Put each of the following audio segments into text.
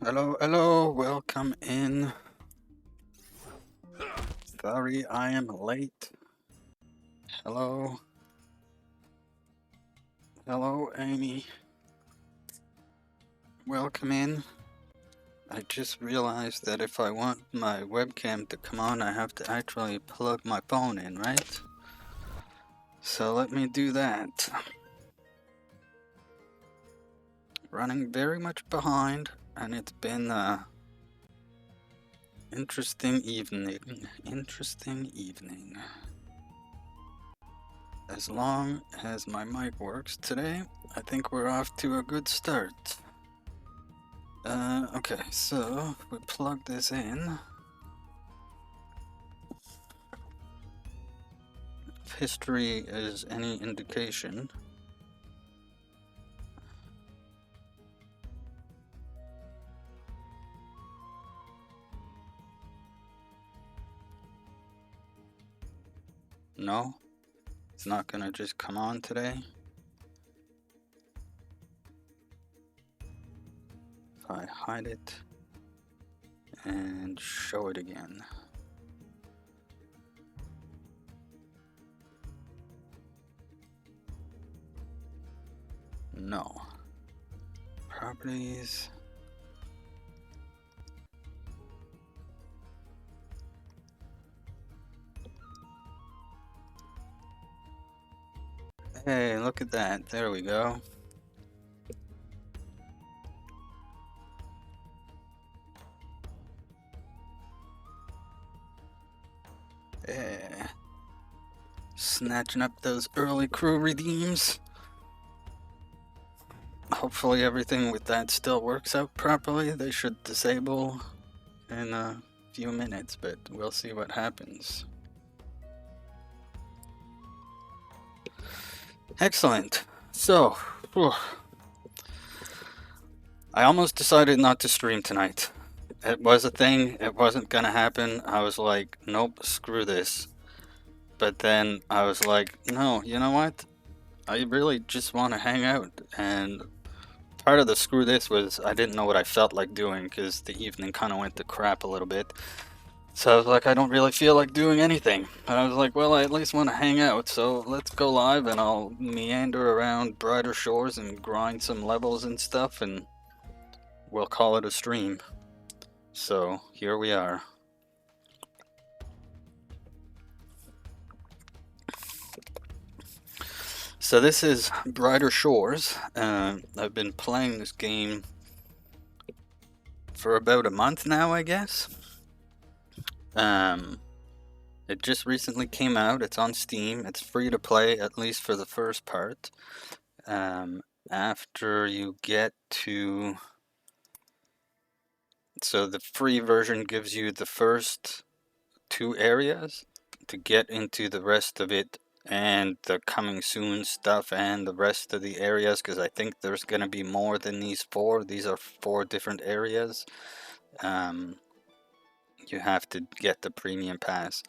Hello, hello, welcome in. Sorry I am late. Hello. Hello, Amy. Welcome in. I just realized that if I want my webcam to come on, I have to actually plug my phone in, right? So let me do that. Running very much behind, and it's been a interesting evening. As long as my mic works today, I think we're off to a good start. Okay, so we plug this in. If history is any indication, no, it's not gonna just come on today. If I hide it and show it again. No. Properties. Hey, look at that. There we go. Yeah. Snatching up those early crew redeems. Hopefully everything with that still works out properly. They should disable in a few minutes, but we'll see what happens. Excellent. So, I almost decided not to stream tonight. It was a thing. It wasn't gonna happen. I was like, nope, screw this. But then I was like, no, you know what? I really just want to hang out. And part of the screw this was I didn't know what I felt like doing because the evening kind of went to crap a little bit. So I was like, I don't really feel like doing anything. And I was like, well, I at least want to hang out, so let's go live and I'll meander around Brighter Shores and grind some levels and stuff, and we'll call it a stream. So here we are. So this is Brighter Shores. I've been playing this game for about a month now, I guess. It just recently came out. It's on Steam. It's free to play, at least for the first part. After you get to... So the free version gives you the first 2 areas. To get into the rest of it and the coming soon stuff and the rest of the areas, because I think there's going to be more than these 4. These are 4 different areas. You have to get the premium pass.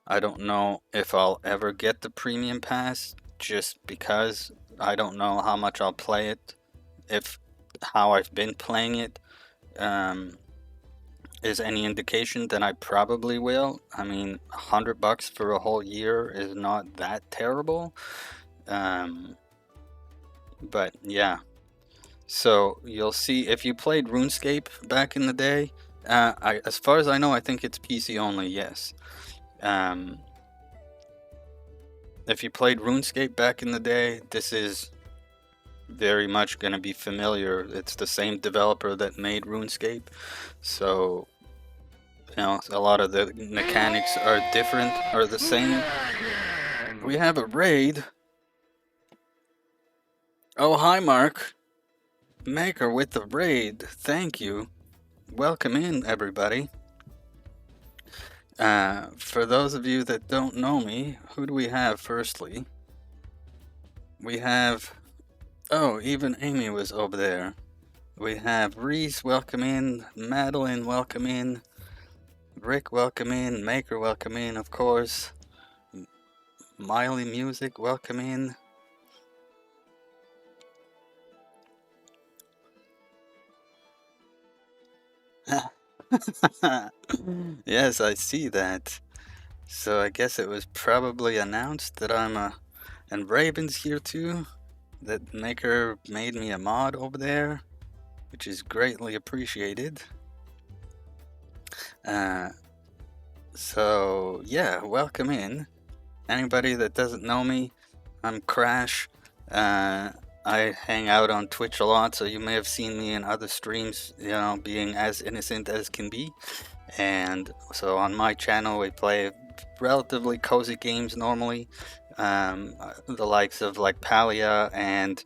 I don't know if I'll ever get the premium pass, just because I don't know how much I'll play it. If how I've been playing it is any indication, then I probably will. I mean, $100 for a whole year is not that terrible. But yeah. So you'll see if you played RuneScape back in the day. As far as I know, I think it's PC only. Yes. If you played RuneScape back in the day, this is very much going to be familiar. It's the same developer that made RuneScape, so you know, a lot of the mechanics are different, or the same. We have a raid. Oh, hi, Mark. Maker with the raid. Thank you. Welcome in, everybody. For those of you that don't know me, who do we have firstly? We have... Oh, even Amy was over there. We have Reese, welcome in. Madeline, welcome in. Rick, welcome in. Maker, welcome in, of course. Miley Music, welcome in. Yes, I see that. So I guess it was probably announced that I'm and Raven's here too. That Maker made me a mod over there, which is greatly appreciated. So yeah, welcome in. Anybody that doesn't know me, I'm Crash. I hang out on Twitch a lot, so you may have seen me in other streams, you know, being as innocent as can be. And so on my channel, we play relatively cozy games normally, the likes of like Palia and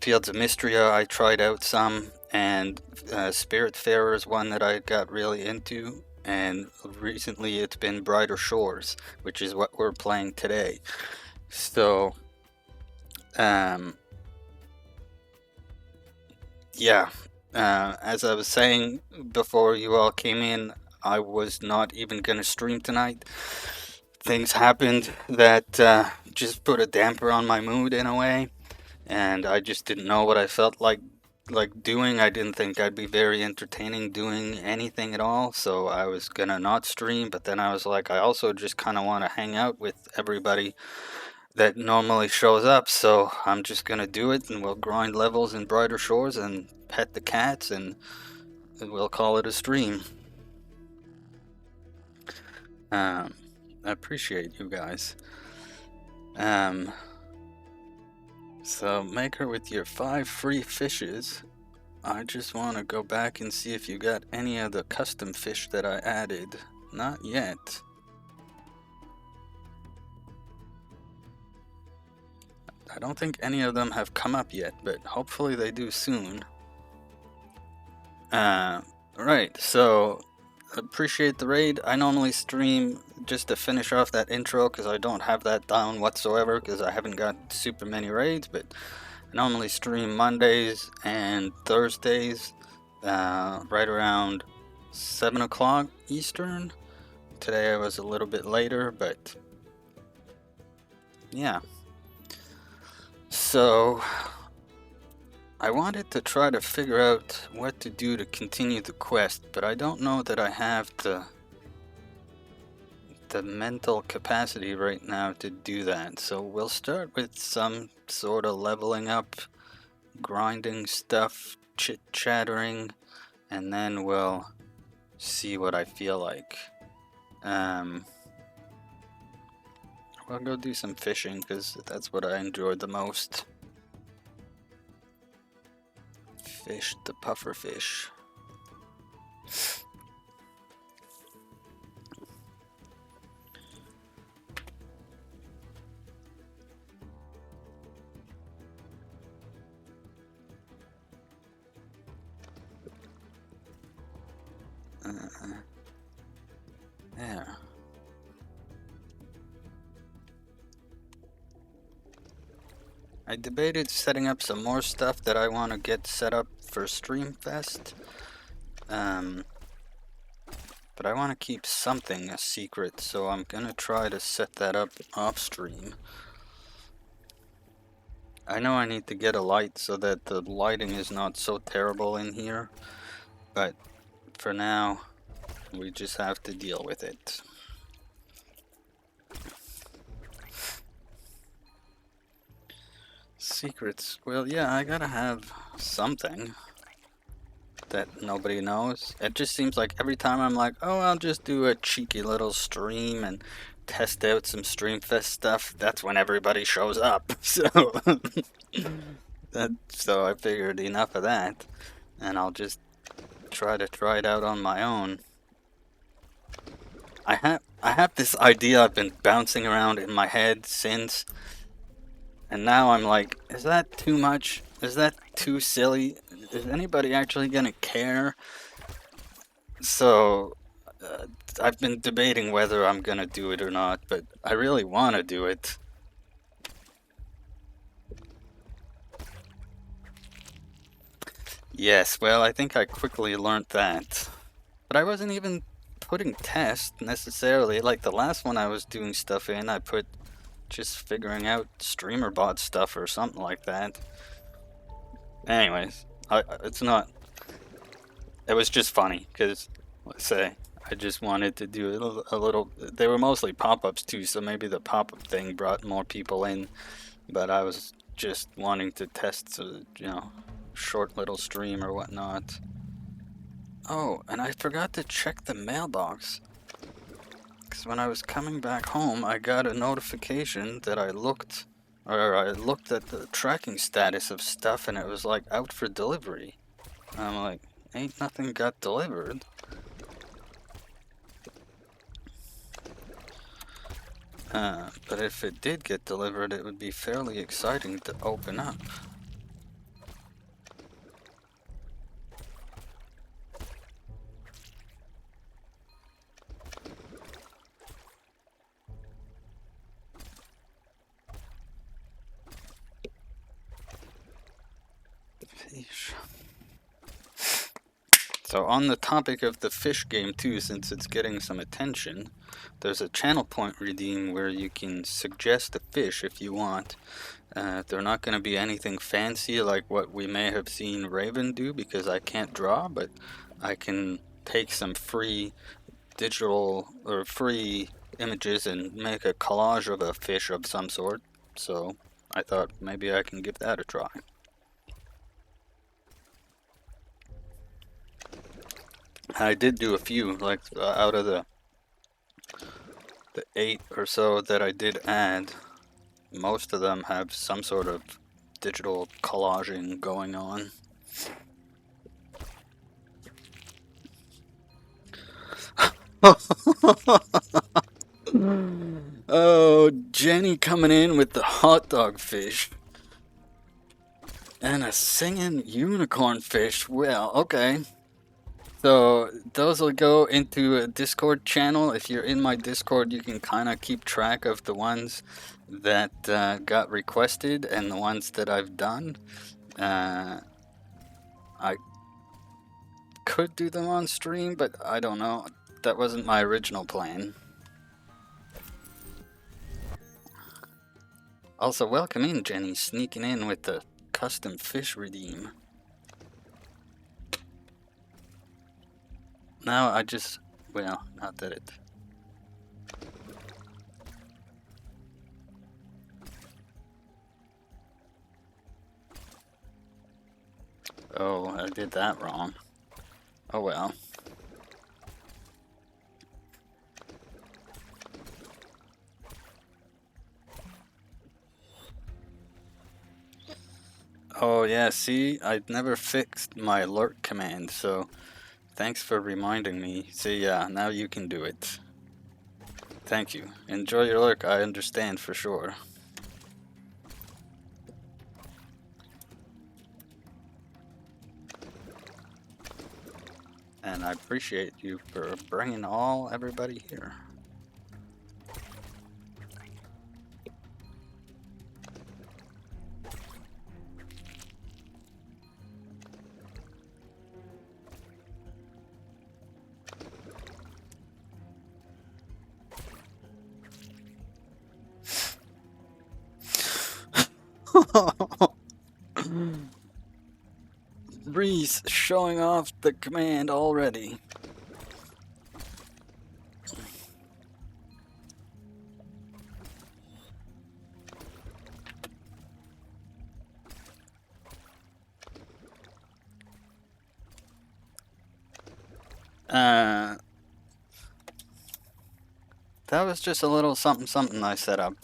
Fields of Mystria. I tried out some, and Spiritfarer is one that I got really into. And recently it's been Brighter Shores, which is what we're playing today. So, yeah, as I was saying before you all came in, I was not even going to stream tonight. Things happened that just put a damper on my mood in a way, and I just didn't know what I felt like doing. I didn't think I'd be very entertaining doing anything at all, so I was gonna not stream. But then I was like, I also just kind of want to hang out with everybody that normally shows up, so I'm just gonna do it, and we'll grind levels in Brighter Shores and pet the cats, and we'll call it a stream. I appreciate you guys. So Maker, with your 5 free fishes, I just want to go back and see if you got any of the custom fish that I added. Not yet. I don't think any of them have come up yet, but hopefully they do soon. Right, so appreciate the raid. I normally stream just to finish off that intro because I don't have that down whatsoever because I haven't got super many raids, but I normally stream Mondays and Thursdays right around 7 o'clock Eastern Today I was a little bit later, but yeah. So I wanted to try to figure out what to do to continue the quest, but I don't know that I have the mental capacity right now to do that. So we'll start with some sort of leveling up, grinding stuff, chit-chattering, and then we'll see what I feel like. We'll go do some fishing because that's what I enjoyed the most. Fish the puffer fish. There. I debated setting up some more stuff that I want to get set up for Streamfest. But I want to keep something a secret, so I'm gonna try to set that up off stream. I know I need to get a light so that the lighting is not so terrible in here, but for now, we just have to deal with it. Secrets. Well, yeah, I gotta have something that nobody knows. It just seems like every time I'm like, oh, I'll just do a cheeky little stream and test out some Streamfest stuff, that's when everybody shows up. So I figured enough of that, and I'll just try it out on my own. I have this idea I've been bouncing around in my head since, and now I'm like, is that too much? Is that too silly? Is anybody actually gonna care? So I've been debating whether I'm gonna do it or not, but I really want to do it. Yes, well, I think I quickly learned that. But I wasn't even putting test necessarily. Like the last one I was doing stuff in, I put just figuring out streamer bot stuff or something like that. Anyways, it's not. It was just funny because, let's say, I just wanted to do a little. They were mostly pop-ups too, so maybe the pop-up thing brought more people in. But I was just wanting to test, short little stream or whatnot. Oh, and I forgot to check the mailbox. Because when I was coming back home, I got a notification that I looked at the tracking status of stuff and it was like out for delivery. And I'm like, ain't nothing got delivered. But if it did get delivered, it would be fairly exciting to open up. Feesh. So on the topic of the fish game too, since it's getting some attention, there's a channel point redeem where you can suggest a fish if you want. They're not going to be anything fancy like what we may have seen Raven do because I can't draw, but I can take some free digital or free images and make a collage of a fish of some sort. So I thought maybe I can give that a try. I did do a few, like out of the 8 or so that I did add, most of them have some sort of digital collaging going on. Oh, Jenny coming in with the hot dog fish. And a singing unicorn fish. Well, okay. So those will go into a Discord channel. If you're in my Discord, you can kind of keep track of the ones that got requested and the ones that I've done. I could do them on stream, but I don't know. that wasn't my original plan. Also, welcome in, Jenny, sneaking in with the custom fish redeem. Now I just, well, not that it... Oh, I did that wrong. Oh well. Oh yeah, see, I'd never fixed my lurk command, so thanks for reminding me. See, yeah, now you can do it. Thank you. Enjoy your lurk, I understand for sure. And I appreciate you for bringing everybody here. Reese showing off the command already. That was just a little something something I set up.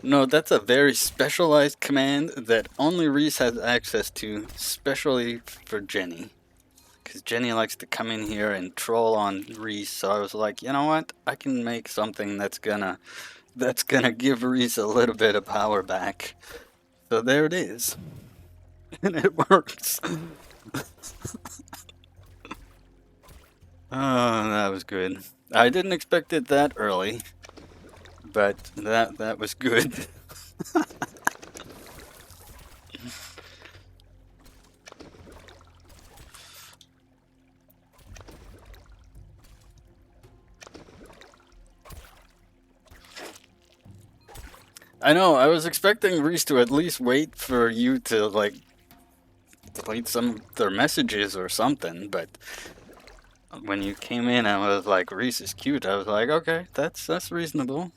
No, that's a very specialized command that only Reese has access to, especially for Jenny. Because Jenny likes to come in here and troll on Reese, so I was like, you know what? I can make something that's gonna give Reese a little bit of power back. So there it is. And it works. Oh, that was good. I didn't expect it that early, but that was good. I know, I was expecting Reese to at least wait for you to, like, delete some of their messages or something, but when you came in and was like, Reese is cute, I was like, okay, that's reasonable.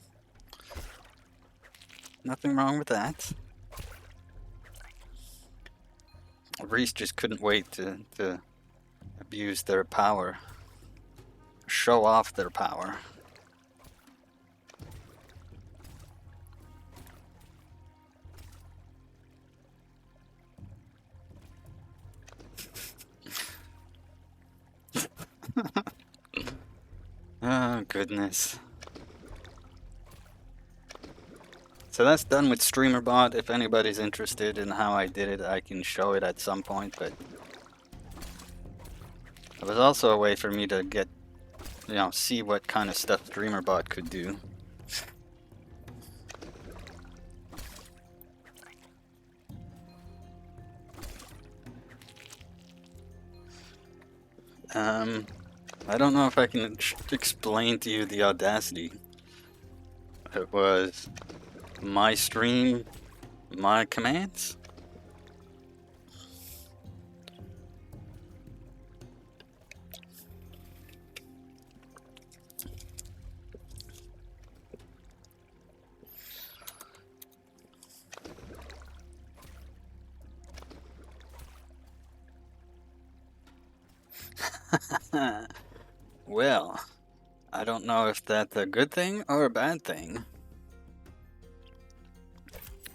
Nothing wrong with that. Reese just couldn't wait to abuse their power. Show off their power. Oh, goodness. So that's done with StreamerBot. If anybody's interested in how I did it, I can show it at some point, but it was also a way for me to get, see what kind of stuff StreamerBot could do. I don't know if I can explain to you the audacity. It was my stream, my commands. Well, I don't know if that's a good thing or a bad thing.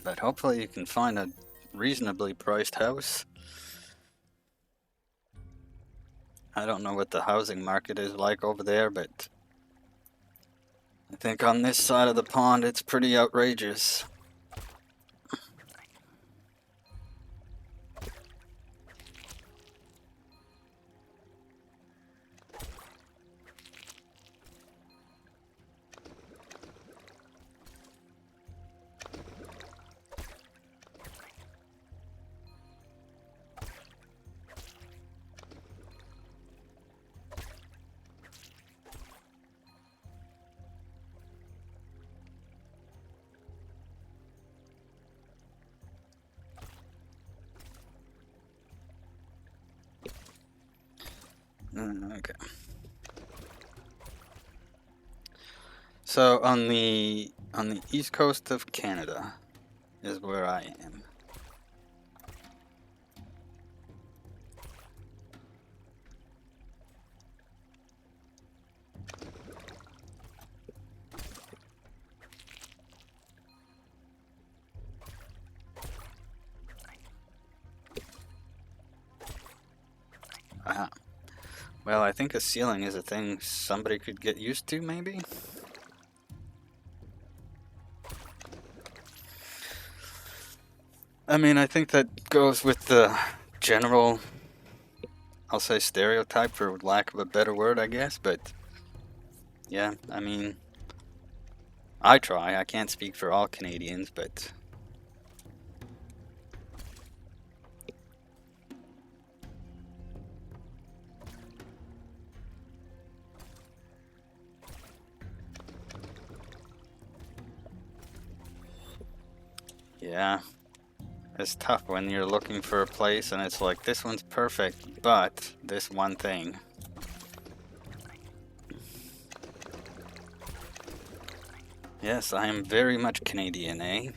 But hopefully you can find a reasonably priced house. I don't know what the housing market is like over there, but I think on this side of the pond it's pretty outrageous. Okay. So on the east coast of Canada is where I am. Ah. Well, I think a ceiling is a thing somebody could get used to, maybe? I mean, I think that goes with the general, I'll say stereotype for lack of a better word, I guess, but yeah, I mean, I try. I can't speak for all Canadians, but yeah, it's tough when you're looking for a place and it's like, this one's perfect, but this one thing. Yes, I am very much Canadian, eh?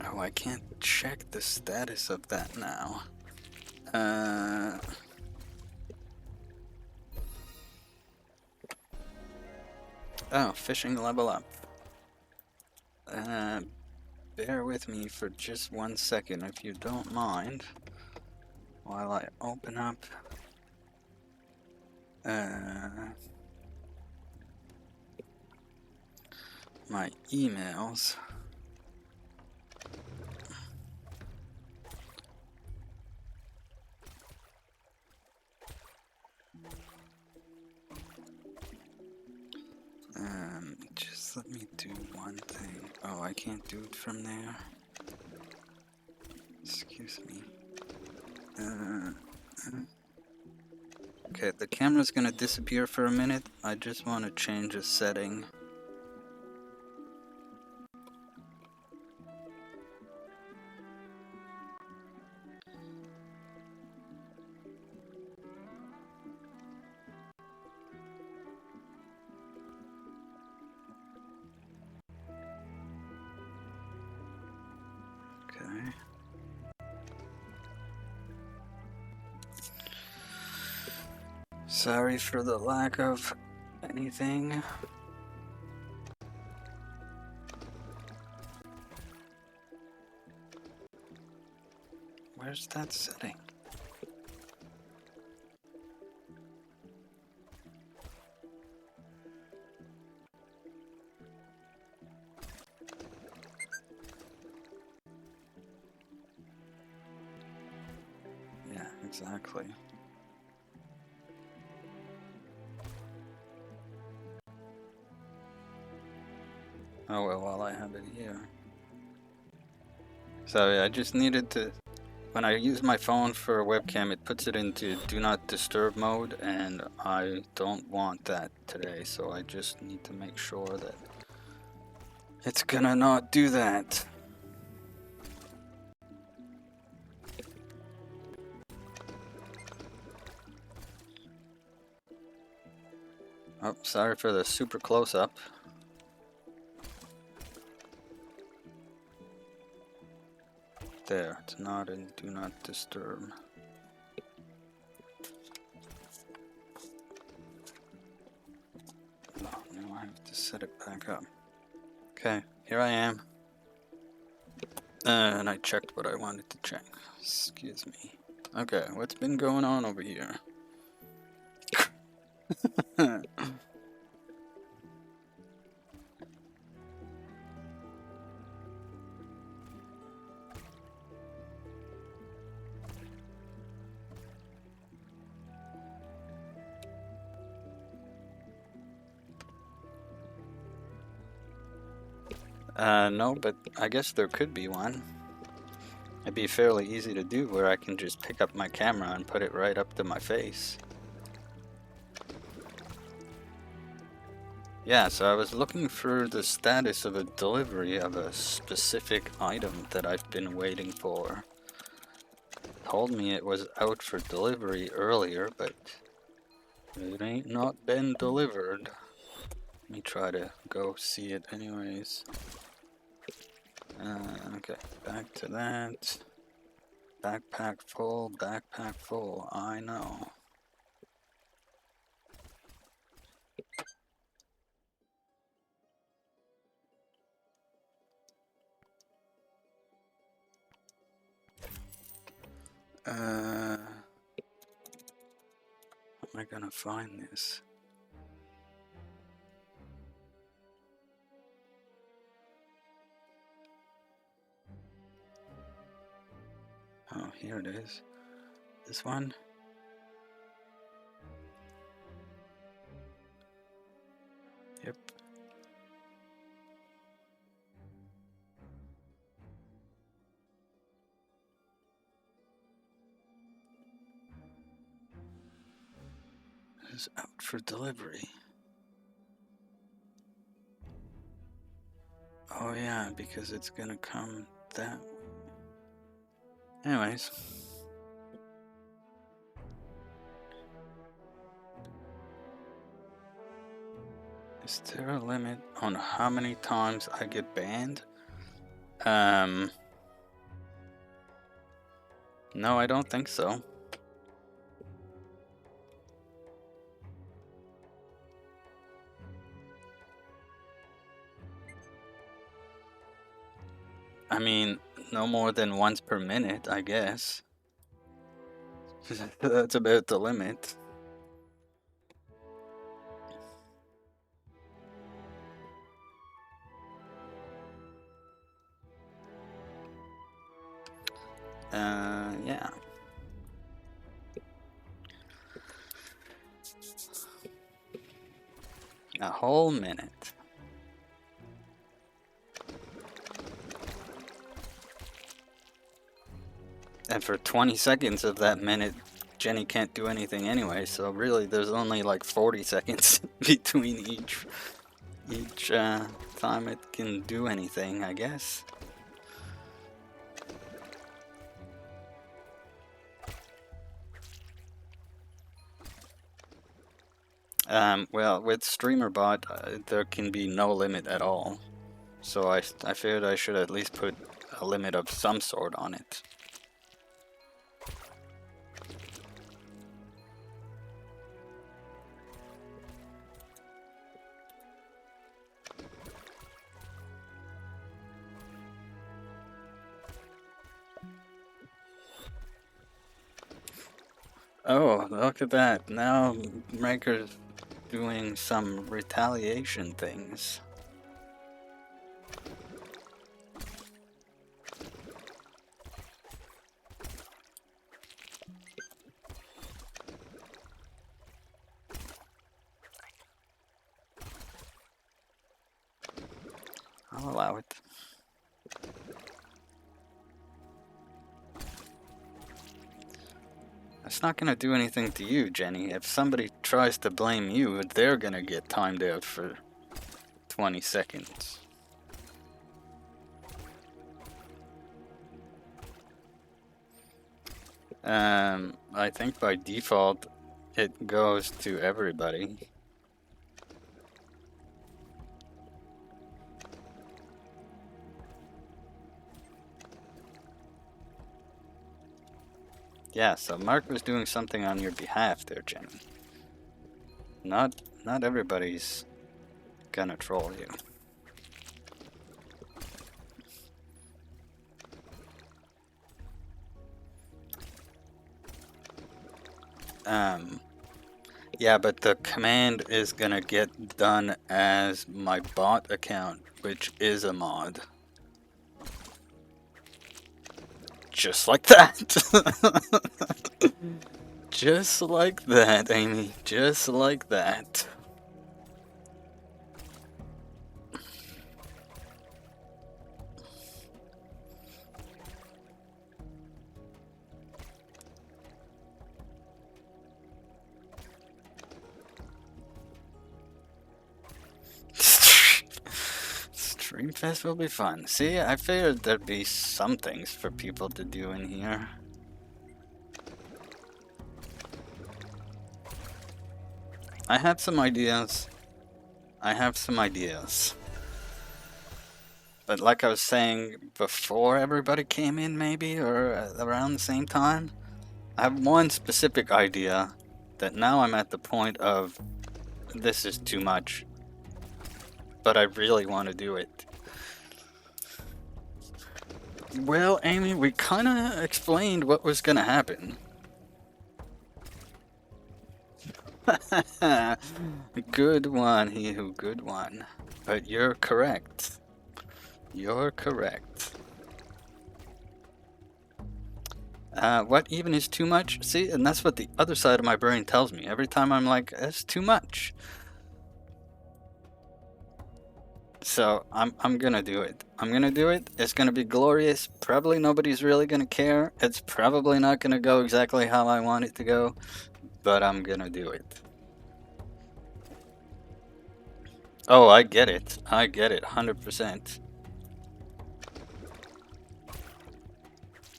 Oh, I can't check the status of that now. Oh, fishing level up. Bear with me for just 1 second if you don't mind, while I open up my emails. Just let me do one thing. Oh, I can't do it from there. Excuse me. Okay, the camera's gonna disappear for a minute. I just want to change a setting. Okay. Sorry for the lack of anything. Where's that setting? Yeah, exactly. Oh well, while I have it here. So yeah, I just needed to, when I use my phone for a webcam, it puts it into do not disturb mode, and I don't want that today, so I just need to make sure that it's gonna not do that. Oh, sorry for the super close-up. There, it's not in do not disturb. Oh, now I have to set it back up. Okay, here I am. And I checked what I wanted to check. Excuse me. Okay, what's been going on over here? No, but I guess there could be one. It'd be fairly easy to do where I can just pick up my camera and put it right up to my face. Yeah, so I was looking for the status of a delivery of a specific item that I've been waiting for. told me it was out for delivery earlier, but it ain't not been delivered. Let me try to go see it anyways. Okay, back to that. Backpack full, I know. How am I gonna find this? Oh, here it is. This one? Yep. It's out for delivery. Oh yeah, because it's gonna come that way. Anyways. Is there a limit on how many times I get banned? No, I don't think so. I mean, no more than once per minute, I guess. That's about the limit. Yeah. A whole minute. And for 20 seconds of that minute, Jenny can't do anything anyway, so really there's only like 40 seconds between each time it can do anything, I guess. Well, with StreamerBot, there can be no limit at all. So I figured I should at least put a limit of some sort on it. Oh, look at that. Now Maker's doing some retaliation things. I'll allow it. It's not gonna do anything to you, Jenny. If somebody tries to blame you, they're gonna get timed out for 20 seconds. I think by default, it goes to everybody. Yeah, so Mark was doing something on your behalf there, Jenny. Not everybody's gonna troll you. Yeah, but the command is gonna get done as my bot account, which is a mod. Just like that. Just like that, Amy. Just like that. Streamfest will be fun. See, I figured there'd be some things for people to do in here. I have some ideas. I have some ideas. But like I was saying before everybody came in, maybe, or around the same time, I have one specific idea that now I'm at the point of this is too much, but I really want to do it. Well, Amy, we kind of explained what was going to happen. Good one, he who good one. But you're correct. You're correct. What even is too much? See, and that's what the other side of my brain tells me. Every time I'm like, it's too much. So I'm gonna do it. I'm gonna do it. It's gonna be glorious. Probably nobody's really gonna care. It's probably not gonna go exactly how I want it to go, but I'm gonna do it. Oh, I get it. I get it, 100%.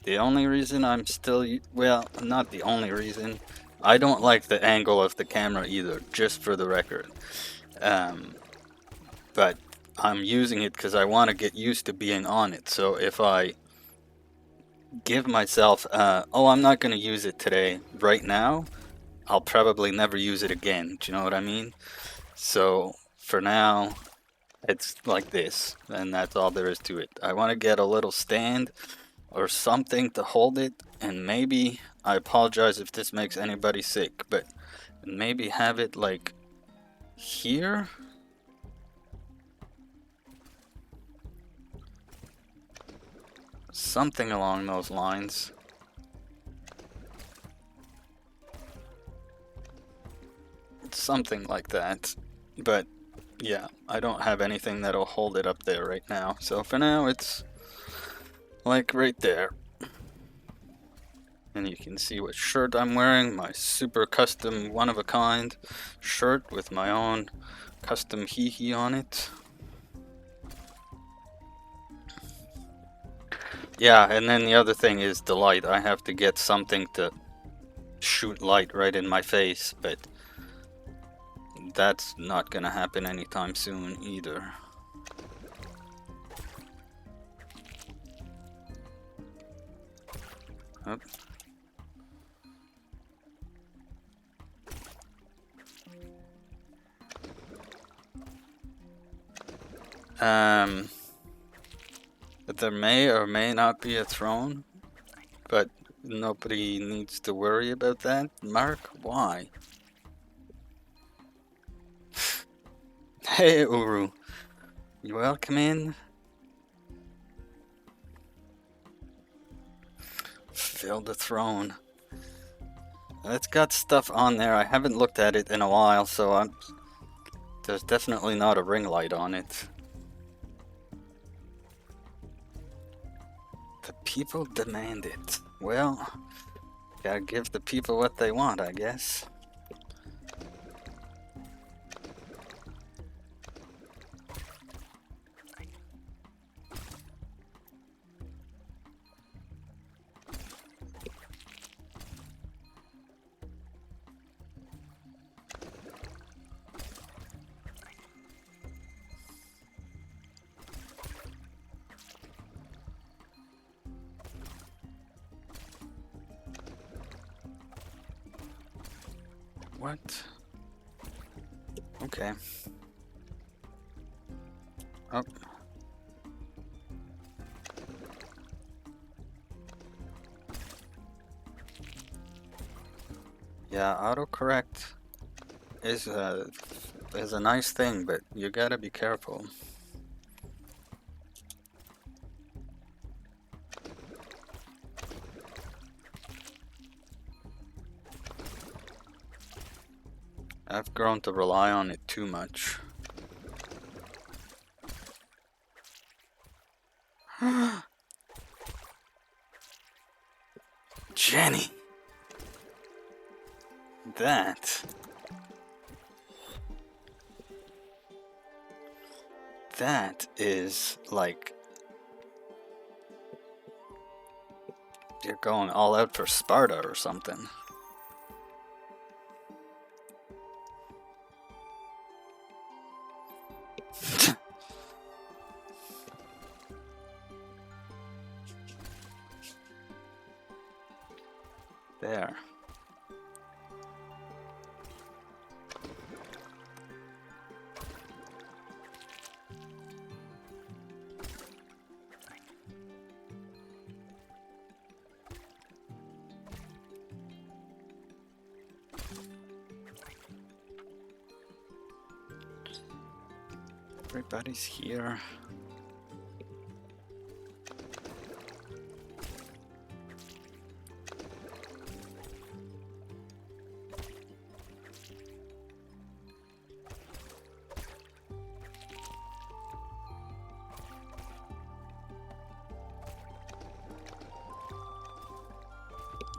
The only reason I'm still, well, not the only reason. I don't like the angle of the camera either, just for the record. But I'm using it because I want to get used to being on it. So if I give myself, oh, I'm not going to use it today, right now, I'll probably never use it again. Do you know what I mean? So for now, it's like this, and that's all there is to it. I want to get a little stand or something to hold it, and maybe, I apologize if this makes anybody sick, but maybe have it like here. Something along those lines. Something like that. But yeah, I don't have anything that'll hold it up there right now. So for now, it's like right there. And you can see what shirt I'm wearing, my super custom one-of-a-kind shirt with my own custom hee-hee on it. Yeah, and then the other thing is the light. I have to get something to shoot light right in my face, but that's not gonna happen anytime soon either. Oh. There may or may not be a throne, but nobody needs to worry about that. Mark, why? Hey, Uru. You welcome in. Fill the throne. It's got stuff on there. I haven't looked at it in a while, so there's definitely not a ring light on it. The people demand it. Well, gotta give the people what they want, I guess. What? Okay. Oh. Yeah, autocorrect is a nice thing, but you gotta be careful. I've grown to rely on it too much. Jenny! That is like, you're going all out for Sparta or something. There. Everybody's here.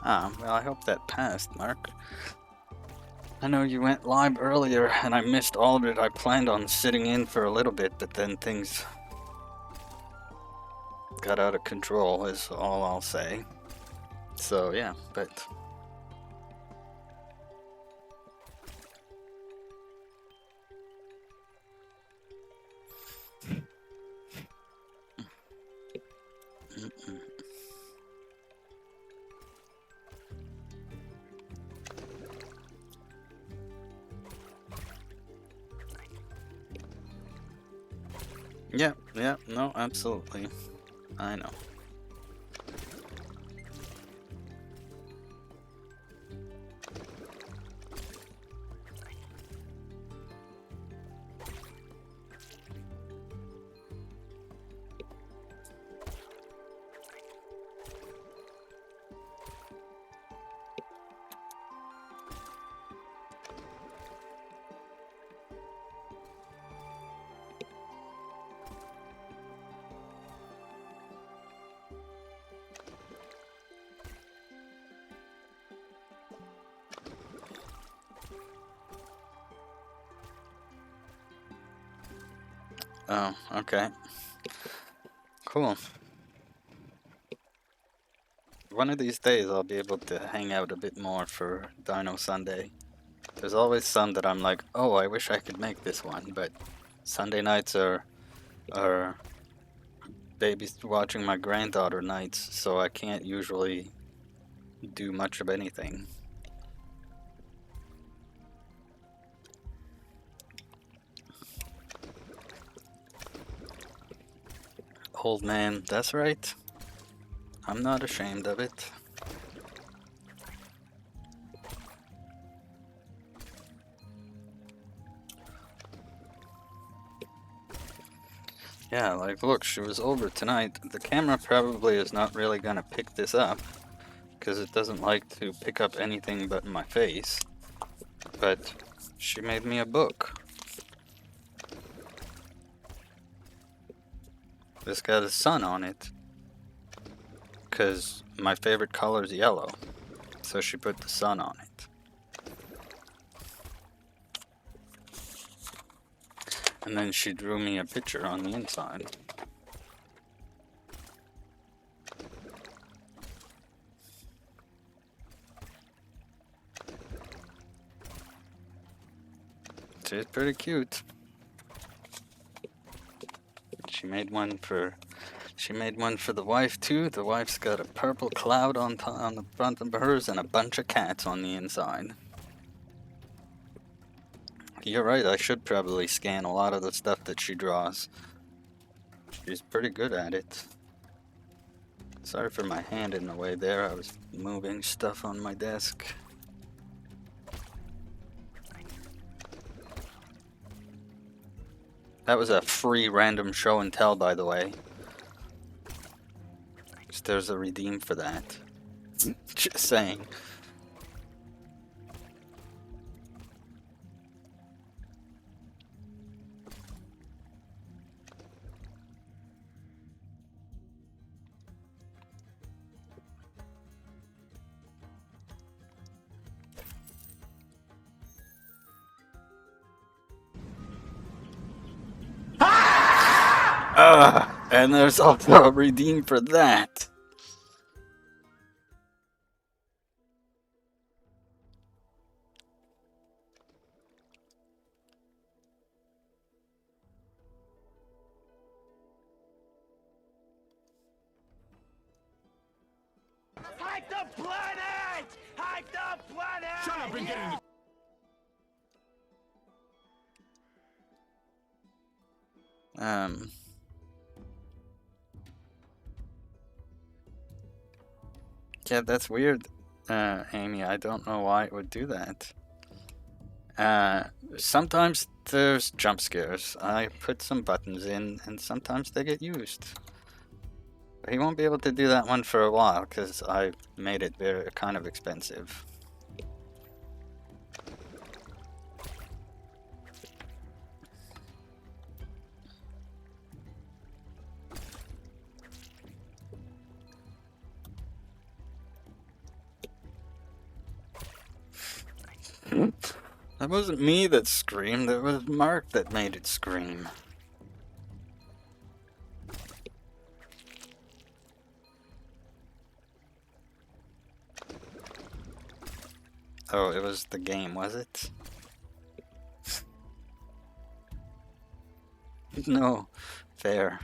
Ah, well, I hope that passed, Mark. I know you went live earlier and I missed all of it. I planned on sitting in for a little bit, but then things got out of control, is all I'll say. So, yeah, but. Mm-mm. Yeah, no, absolutely. I know. Oh, okay. Cool. One of these days I'll be able to hang out a bit more for Dino Sunday. There's always some that I'm like, oh, I wish I could make this one, but Sunday nights are babies watching my granddaughter nights, so I can't usually do much of anything. Old man, that's right. I'm not ashamed of it. Yeah, like, look, she was over tonight. The camera probably is not really gonna pick this up, because it doesn't like to pick up anything but my face. But she made me a book. It's got a sun on it, because my favorite color is yellow, so she put the sun on it. And then she drew me a picture on the inside. She's pretty cute. She made one for the wife too. The wife's got a purple cloud on the front of hers and a bunch of cats on the inside. You're right, I should probably scan a lot of the stuff that she draws. She's pretty good at it. Sorry for my hand in the way there. I was moving stuff on my desk. That was a free random show and tell, by the way. There's a redeem for that. Just saying. And there's also a redeem for that. Hype the planet! Hype the planet! Shut up and get in the... Yeah, that's weird, Amy. I don't know why it would do that. Sometimes there's jump scares. I put some buttons in, and sometimes they get used. He won't be able to do that one for a while, because I made it very kind of expensive. That wasn't me that screamed, it was Mark that made it scream. Oh, it was the game, was it? No, fair.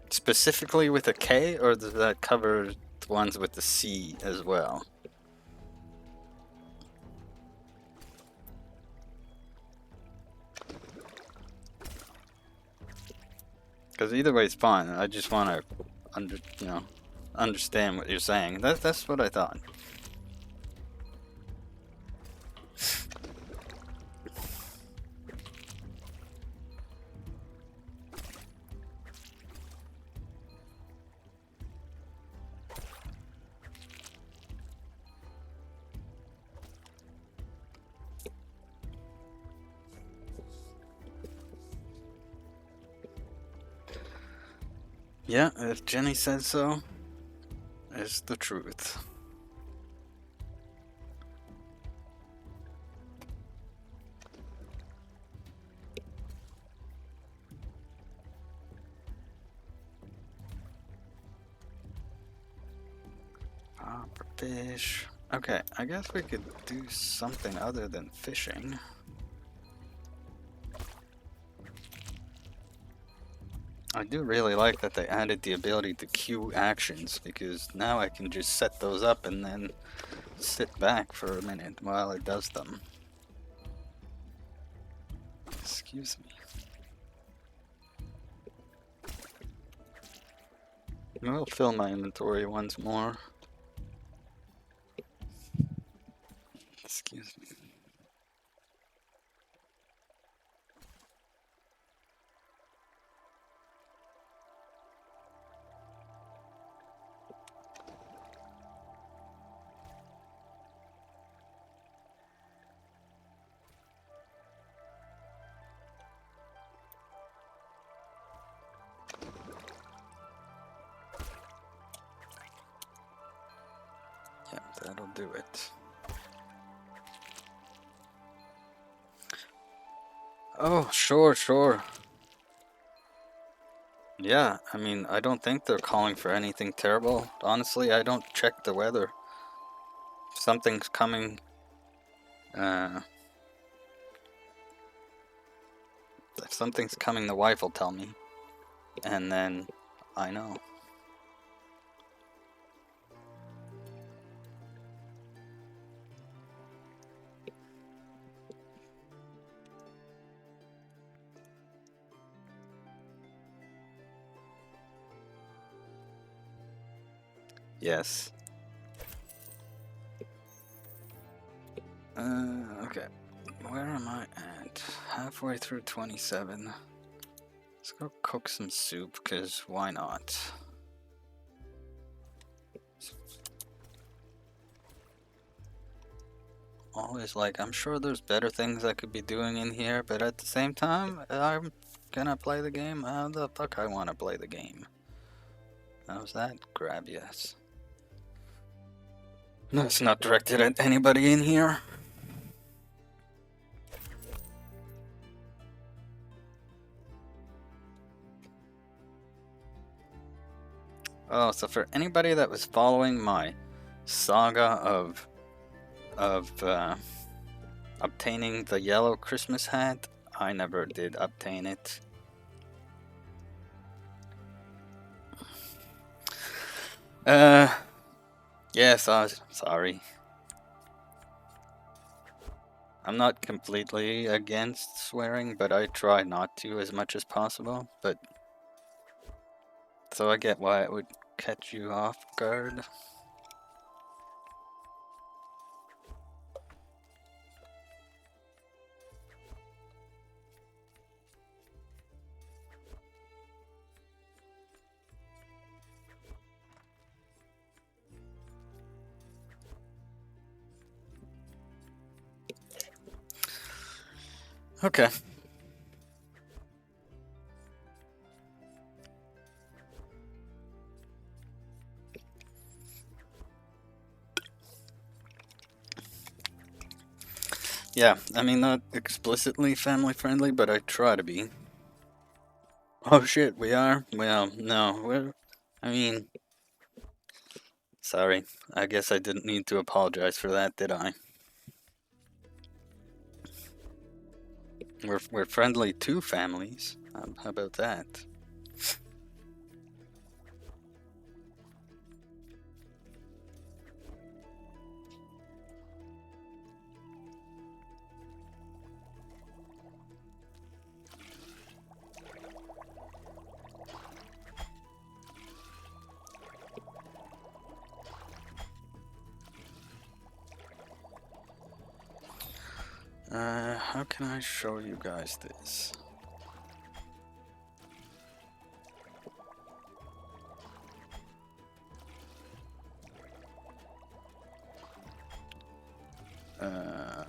Specifically with a K, or does that cover the ones with the C as well? Because either way is fine. I just want to, understand what you're saying. That's what I thought. Yeah, if Jenny said so, it's the truth. Proper fish. Okay, I guess we could do something other than fishing. I do really like that they added the ability to queue actions, because now I can just set those up and then sit back for a minute while it does them. Excuse me. I'll fill my inventory once more. Excuse me. Yeah, that'll do it. Oh, sure. Yeah, I mean, I don't think they're calling for anything terrible. Honestly, I don't check the weather. If something's coming, if something's coming, the wife will tell me. And then I know. Yes. Okay. Where am I at? Halfway through 27. Let's go cook some soup, because why not? Always like, I'm sure there's better things I could be doing in here, but at the same time, I'm gonna play the game. How the fuck I wanna play the game? How's that? Grab yes. No, it's not directed at anybody in here. Oh, so for anybody that was following my saga of obtaining the yellow Christmas hat. I never did obtain it. Yes, sorry. I'm not completely against swearing, but I try not to as much as possible. But so I get why it would catch you off guard. Okay. Yeah, I mean, not explicitly family friendly, but I try to be. Oh shit, we are? Well, no, I mean, sorry. I guess I didn't need to apologize for that, did I? We're friendly to families. How about that? How can I show you guys this? Uh,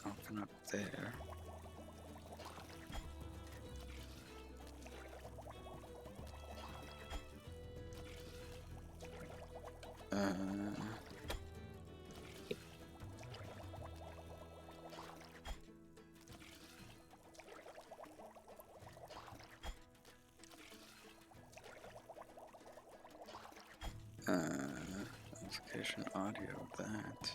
open up there. Notification audio, that.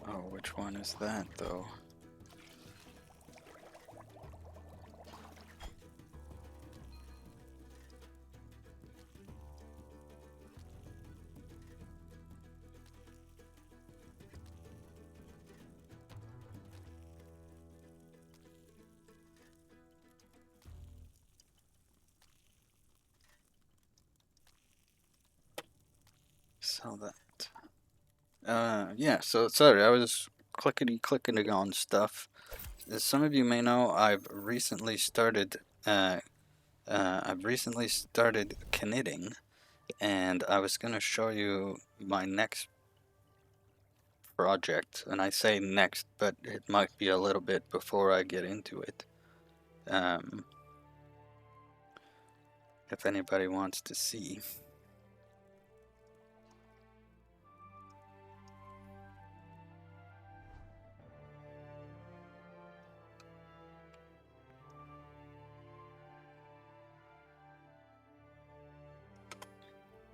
Oh, which one is that, though? Sell that. Yeah, so sorry, I was clicking on stuff. As some of you may know, I've recently started knitting, and I was gonna show you my next project, and I say next, but it might be a little bit before I get into it. If anybody wants to see.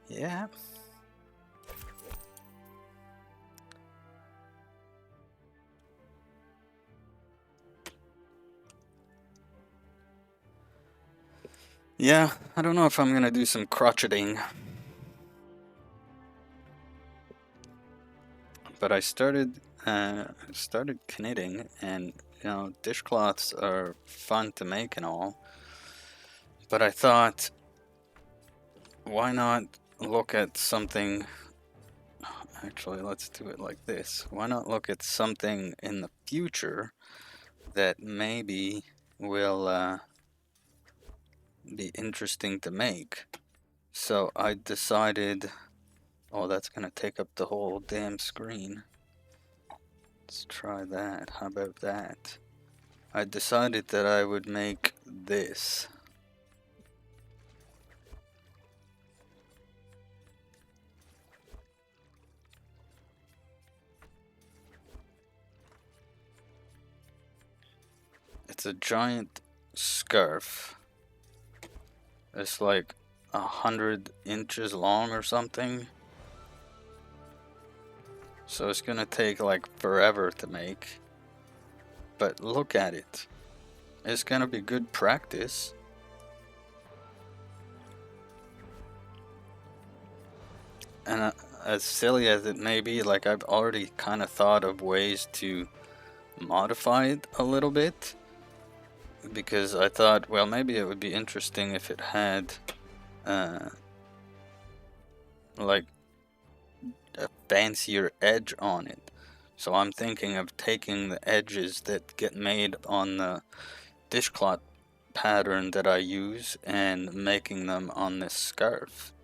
Yeah. Yeah, I don't know if I'm gonna do some crocheting. But I started knitting, and you know, dishcloths are fun to make and all. But I thought, why not look at something? Actually, let's do it like this. Why not look at something in the future that maybe will be interesting to make? So I decided, oh, that's gonna take up the whole damn screen. Let's try that. How about that? I decided that I would make this. It's a giant scarf. It's like 100 inches long or something. So it's gonna take like forever to make. But look at it. It's gonna be good practice. And as silly as it may be, like I've already kind of thought of ways to modify it a little bit. Because I thought, well, maybe it would be interesting if it had like a fancier edge on it. So I'm thinking of taking the edges that get made on the dishcloth pattern that I use and making them on this scarf.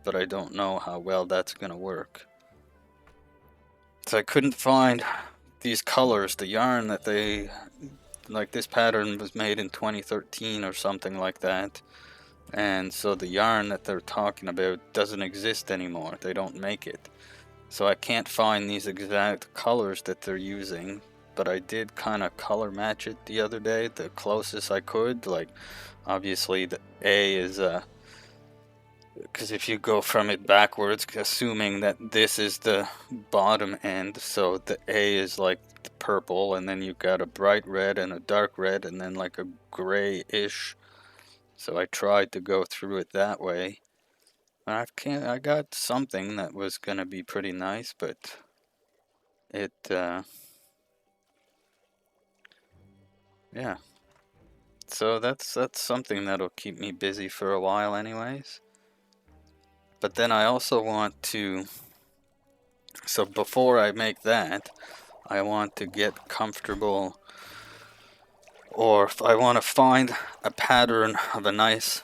But I don't know how well that's gonna work. So I couldn't find these colors, the yarn that they, like this pattern was made in 2013 or something like that. And so the yarn that they're talking about doesn't exist anymore. They don't make it. So I can't find these exact colors that they're using, but I did kind of color match it the other day, the closest I could. Like, obviously the A is because if you go from it backwards, assuming that this is the bottom end, so the A is like the purple, and then you've got a bright red and a dark red, and then like a gray-ish. So I tried to go through it that way. I got something that was gonna be pretty nice, but it yeah. So that's something that'll keep me busy for a while anyways. But then I also want to, so before I make that, I want to get comfortable, or if I want to find a pattern of a nice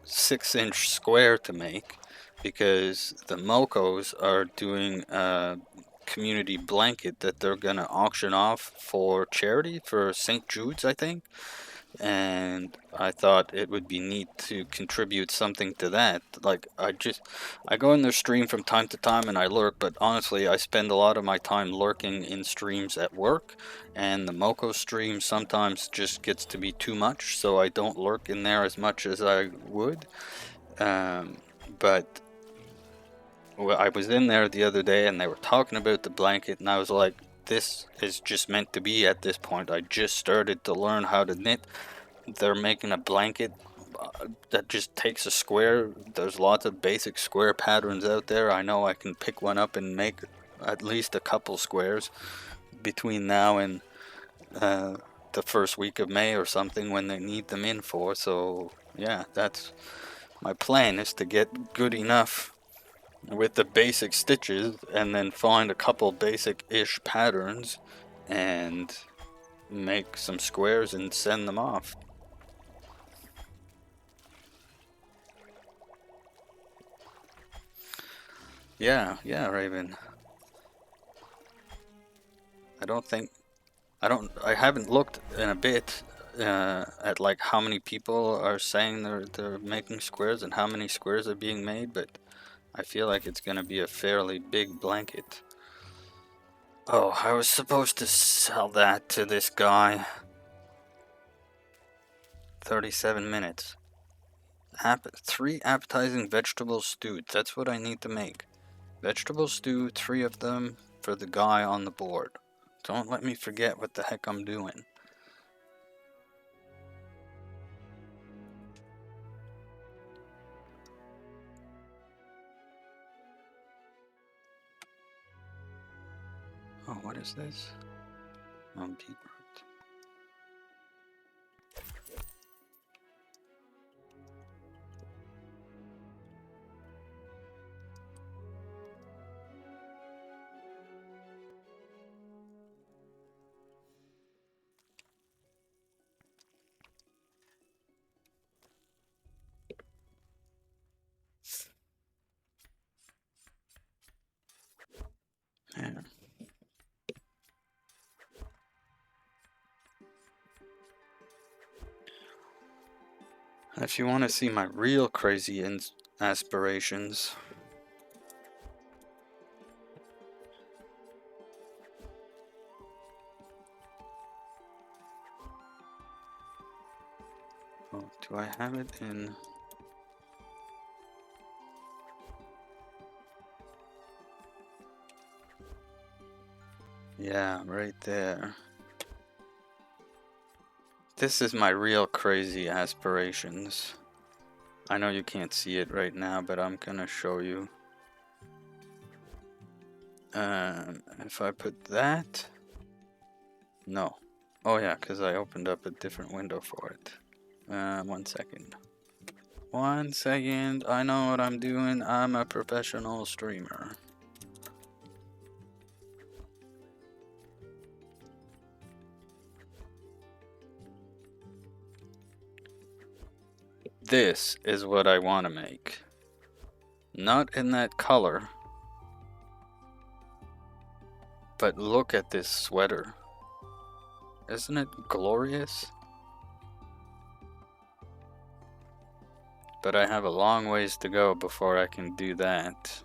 6-inch square to make, because the Mocos are doing a community blanket that they're gonna auction off for charity for St. Jude's, I think. And I thought it would be neat to contribute something to that. Like, I go in their stream from time to time and I lurk, but honestly, I spend a lot of my time lurking in streams at work, and the Moco stream sometimes just gets to be too much, so I don't lurk in there as much as I would. But well, I was in there the other day and they were talking about the blanket, and I was like, this is just meant to be at this point. I just started to learn how to knit. They're making a blanket that just takes a square. There's lots of basic square patterns out there. I know I can pick one up and make at least a couple squares between now and the first week of May or something when they need them in for. So yeah, that's my plan, is to get good enough with the basic stitches and then find a couple basic-ish patterns and make some squares and send them off. Yeah, Raven. I haven't looked in a bit at like how many people are saying they're making squares and how many squares are being made, but I feel like it's gonna be a fairly big blanket. Oh, I was supposed to sell that to this guy. 37 minutes. 3 appetizing vegetable stew. That's what I need to make. Vegetable stew, 3 of them for the guy on the board. Don't let me forget what the heck I'm doing. Oh, what is this? Beetroot. Yeah. If you want to see my real crazy aspirations, oh, do I have it in? Yeah, right there. This is my real crazy aspirations. I know you can't see it right now, but I'm gonna show you. If I put that, no. Oh yeah, because I opened up a different window for it. 1 second. 1 second, I know what I'm doing. I'm a professional streamer. This is what I want to make. Not in that color. But look at this sweater. Isn't it glorious? But I have a long ways to go before I can do that.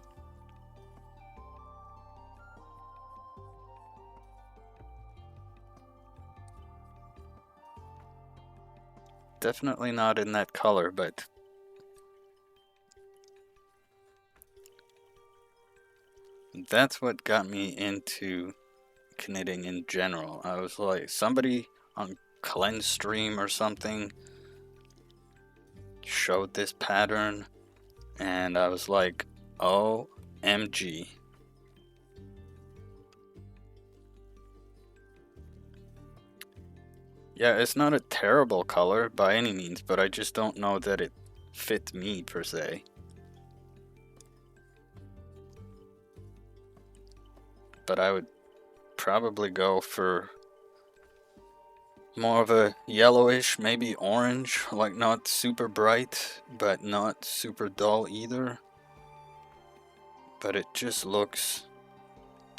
Definitely not in that color, but that's what got me into knitting in general. I was like, somebody on Cleanse stream or something showed this pattern, and I was like, OMG. Yeah, it's not a terrible color by any means, but I just don't know that it fits me per se. But I would probably go for more of a yellowish, maybe orange, like not super bright, but not super dull either. But it just looks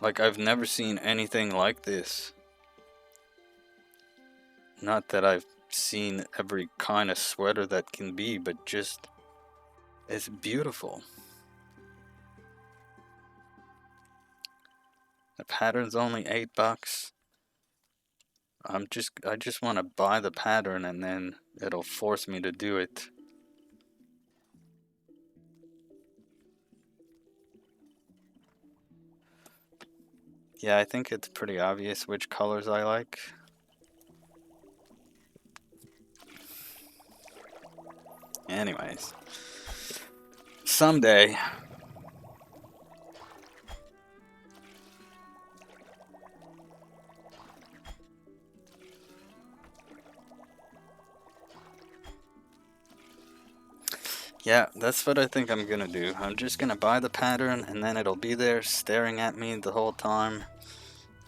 like I've never seen anything like this. Not that I've seen every kind of sweater that can be, but just, it's beautiful. The pattern's only $8. I just want to buy the pattern and then it'll force me to do it. Yeah, I think it's pretty obvious which colors I like. Anyways, someday. Yeah, that's what I think I'm gonna do. I'm just gonna buy the pattern and then it'll be there staring at me the whole time.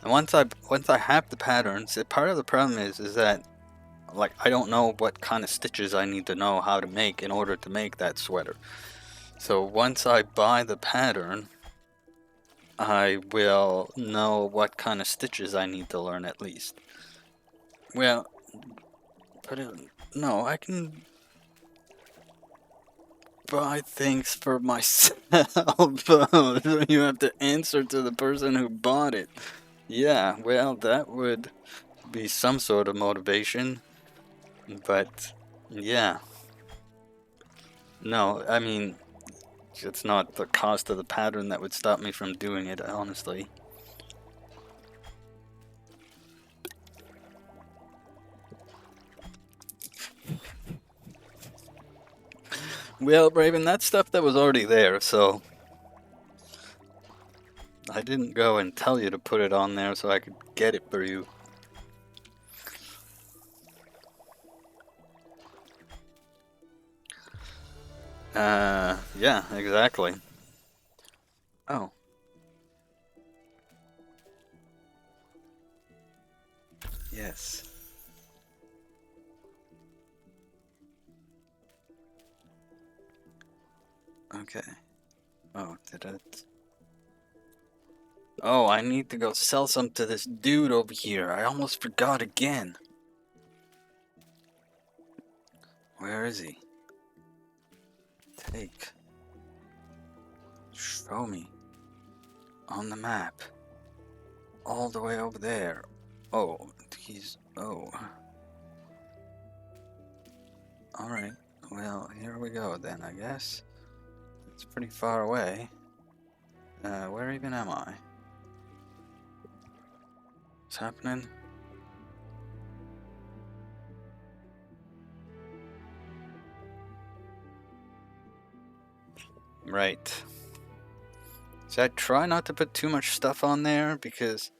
And once I have the patterns, part of the problem is that like I don't know what kind of stitches I need to know how to make in order to make that sweater. So once I buy the pattern, I will know what kind of stitches I need to learn at least. Well, but no, I can buy things for myself. You have to answer to the person who bought it. Yeah, well, that would be some sort of motivation. But, yeah. No, I mean, it's not the cost of the pattern that would stop me from doing it, honestly. Well, Raven, that's stuff that was already there, so I didn't go and tell you to put it on there so I could get it for you. Yeah, exactly. Oh. Yes. Okay. Oh, did it? Oh, I need to go sell some to this dude over here. I almost forgot again. Where is he? take? Show me. On the map. All the way over there. Oh, oh. Alright, well, here we go then, I guess. It's pretty far away. Where even am I? What's happening? Right. So I try not to put too much stuff on there because,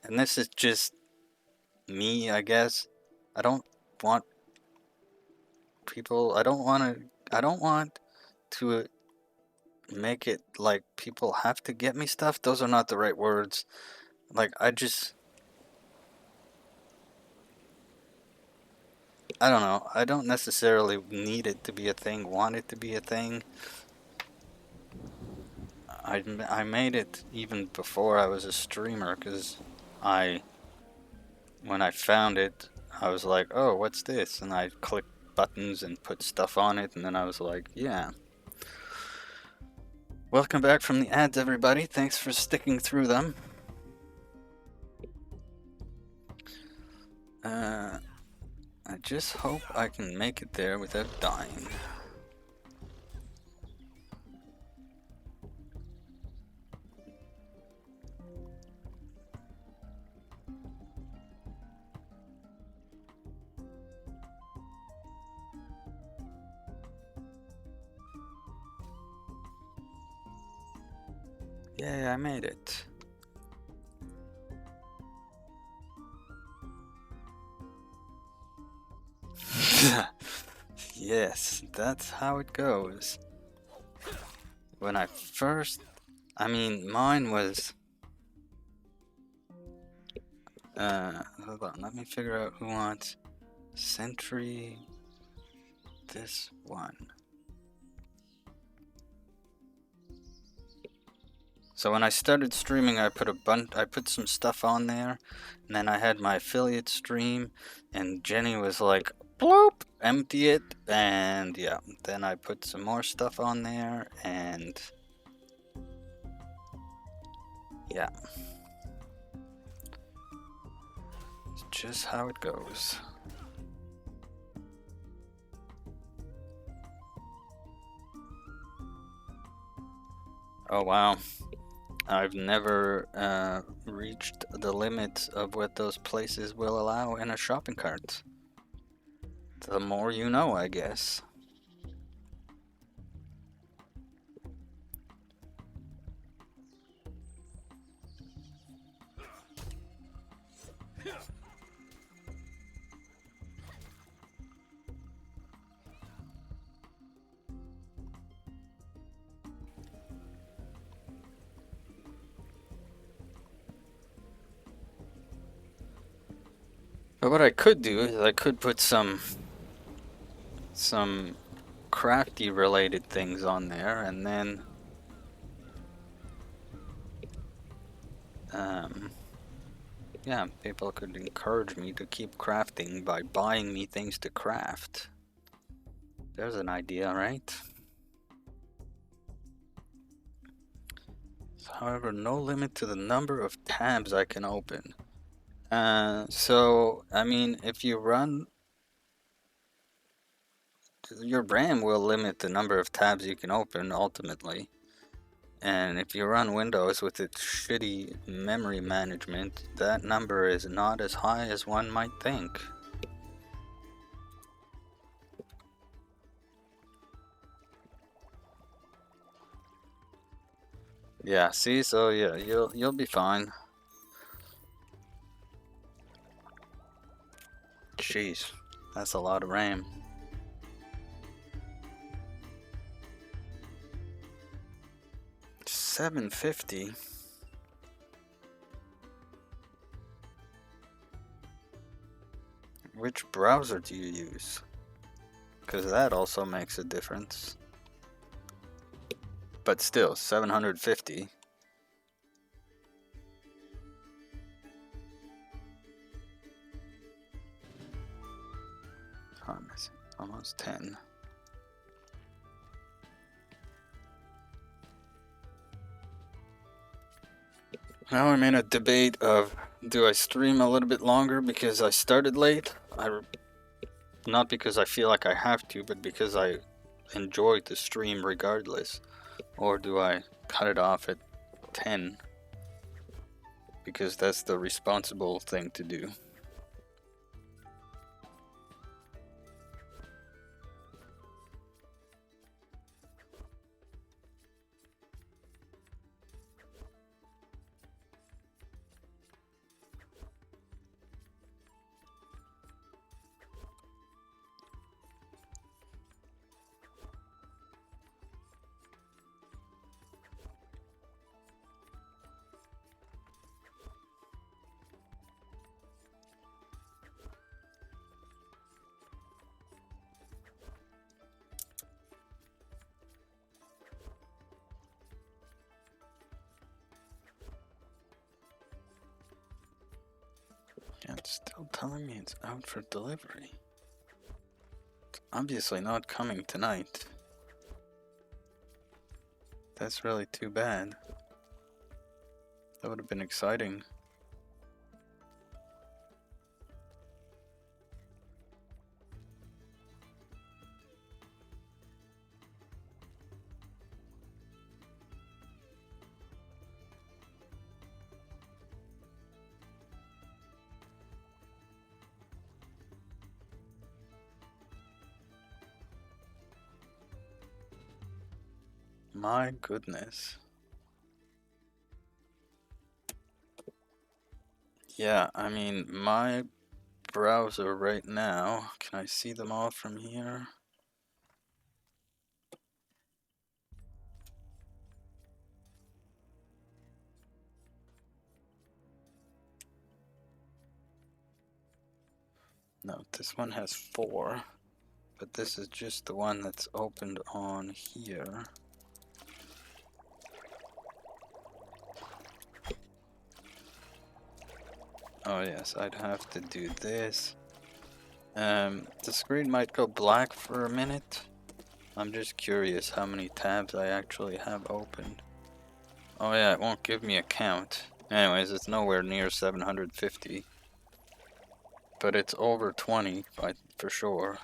and this is just me, I guess. I don't want people, I don't want to make it like people have to get me stuff. Those are not the right words. Like, I don't know. I don't necessarily need it to be a thing, want it to be a thing. I made it even before I was a streamer because when I found it, I was like, oh, what's this? And I clicked buttons and put stuff on it, and then I was like, yeah. Welcome back from the ads, everybody. Thanks for sticking through them. I just hope I can make it there without dying. Yay, I made it. Yes, that's how it goes. When I first, mine was, hold on, let me figure out who wants Sentry, this one. So when I started streaming, I put some stuff on there, and then I had my affiliate stream, and Jenny was like, bloop, empty it, and yeah, then I put some more stuff on there, and yeah. It's just how it goes. Oh wow. I've never reached the limits of what those places will allow in a shopping cart. The more you know, I guess. But what I could do is I could put some crafty related things on there, and then yeah, people could encourage me to keep crafting by buying me things to craft. There's an idea, right? However, no limit to the number of tabs I can open. So, I mean, if you run, your RAM will limit the number of tabs you can open ultimately. And if you run Windows with its shitty memory management, that number is not as high as one might think. Yeah, see, so yeah, you'll be fine. Jeez, that's a lot of RAM. $750. Which browser do you use? Because that also makes a difference. But still, 750. Almost 10. Now I'm in a debate of, do I stream a little bit longer because I started late? Not because I feel like I have to, but because I enjoy the stream regardless. Or do I cut it off at 10? Because that's the responsible thing to do. Yeah, it's still telling me it's out for delivery. It's obviously not coming tonight. That's really too bad. That would have been exciting. My goodness. Yeah, I mean, my browser right now, can I see them all from here? No, this one has 4, but this is just the one that's opened on here. Oh yes, I'd have to do this. The screen might go black for a minute. I'm just curious how many tabs I actually have opened. Oh yeah, it won't give me a count. Anyways, it's nowhere near 750. But it's over 20, for sure.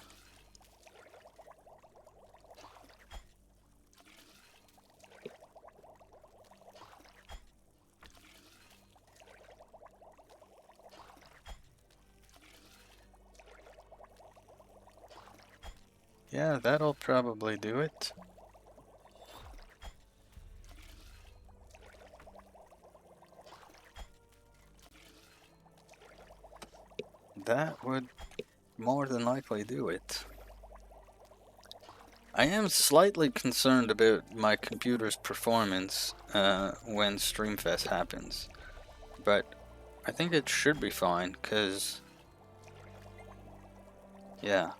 Yeah, that'll probably do it. That would more than likely do it. I am slightly concerned about my computer's performance when StreamFest happens, but I think it should be fine, because, yeah.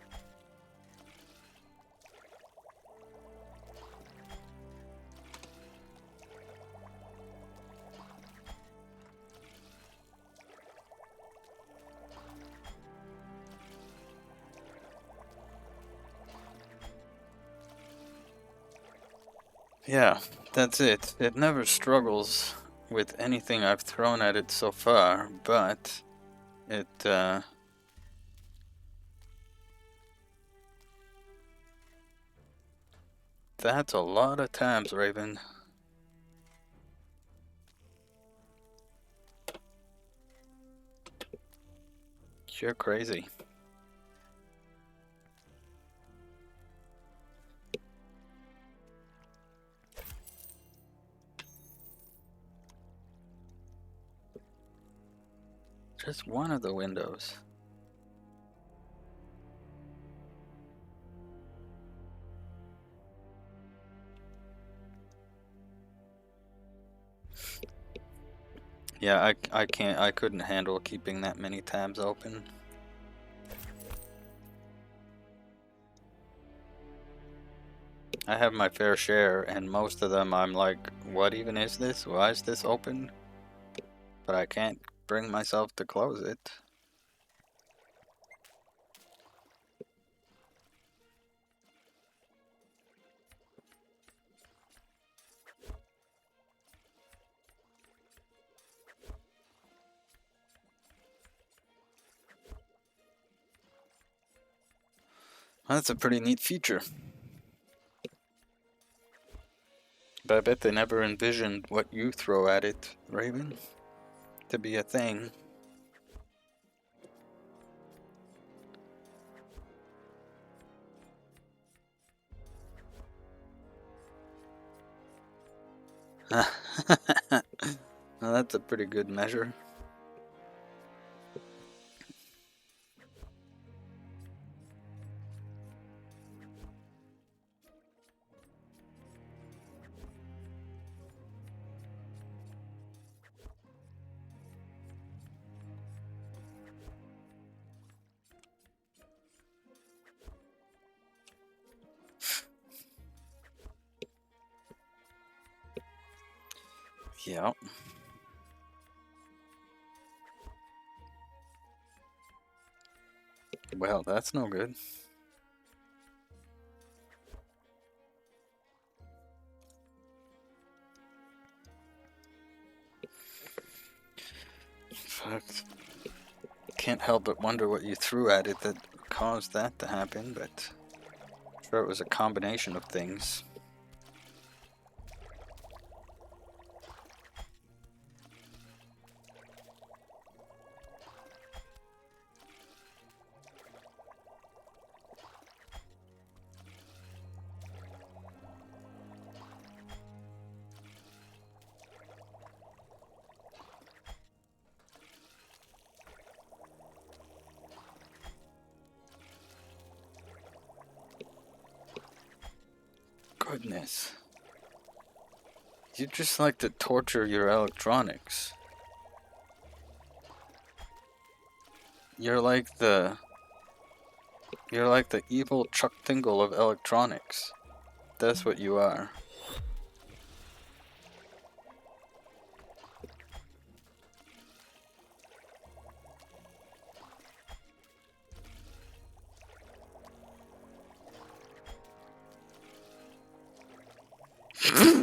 Yeah, that's it. It never struggles with anything I've thrown at it so far, but it, that's a lot of tabs, Raven. You're crazy. Just one of the windows. Yeah, I couldn't handle keeping that many tabs open. I have my fair share, and most of them I'm like, what even is this? Why is this open? But I can't bring myself to close it. That's a pretty neat feature. But I bet they never envisioned what you throw at it, Raven, to be a thing. Well, that's a pretty good measure. Yeah. Well, that's no good. Fuck. Can't help but wonder what you threw at it that caused that to happen, but I'm sure it was a combination of things. Goodness. You just like to torture your electronics. You're like the evil Chuck Tingle of electronics. That's what you are.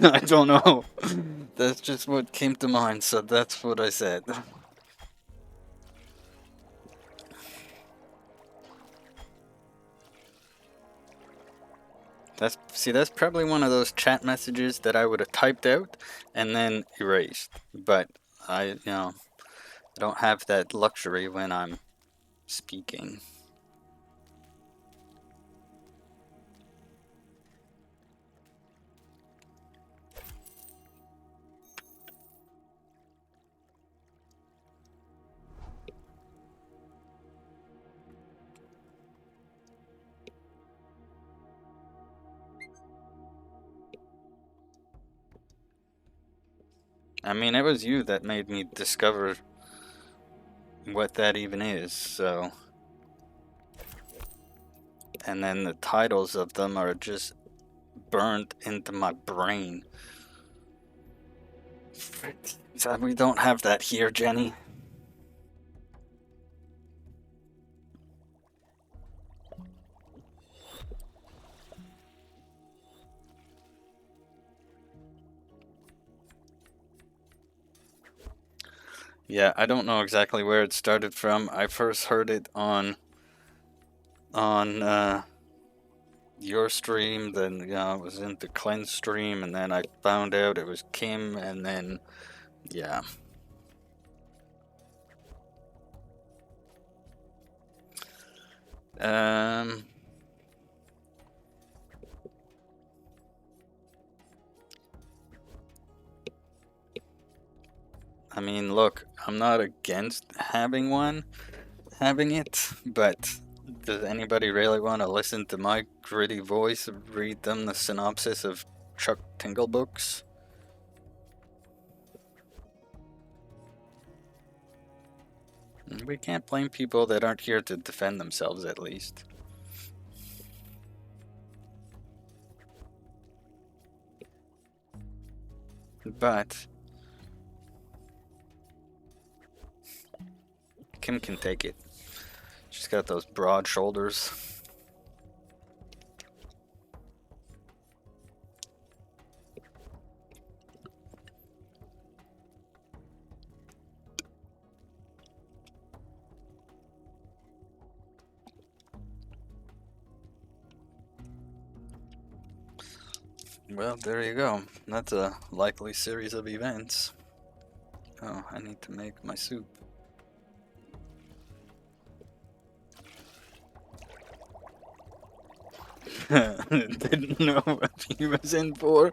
I don't know. That's just what came to mind, so that's what I said. That's probably one of those chat messages that I would have typed out and then erased. But I don't have that luxury when I'm speaking. I mean, it was you that made me discover what that even is, so. And then the titles of them are just burned into my brain. So we don't have that here, Jenny. Yeah, I don't know exactly where it started from. I first heard it on your stream, then it was into Clean's stream, and then I found out it was Kim, and then yeah. I mean, look, I'm not against having it, but does anybody really want to listen to my gritty voice read them the synopsis of Chuck Tingle books? We can't blame people that aren't here to defend themselves, at least. But Kim can take it. She's got those broad shoulders. Well, there you go. That's a likely series of events. Oh, I need to make my soup. Didn't know what he was in for.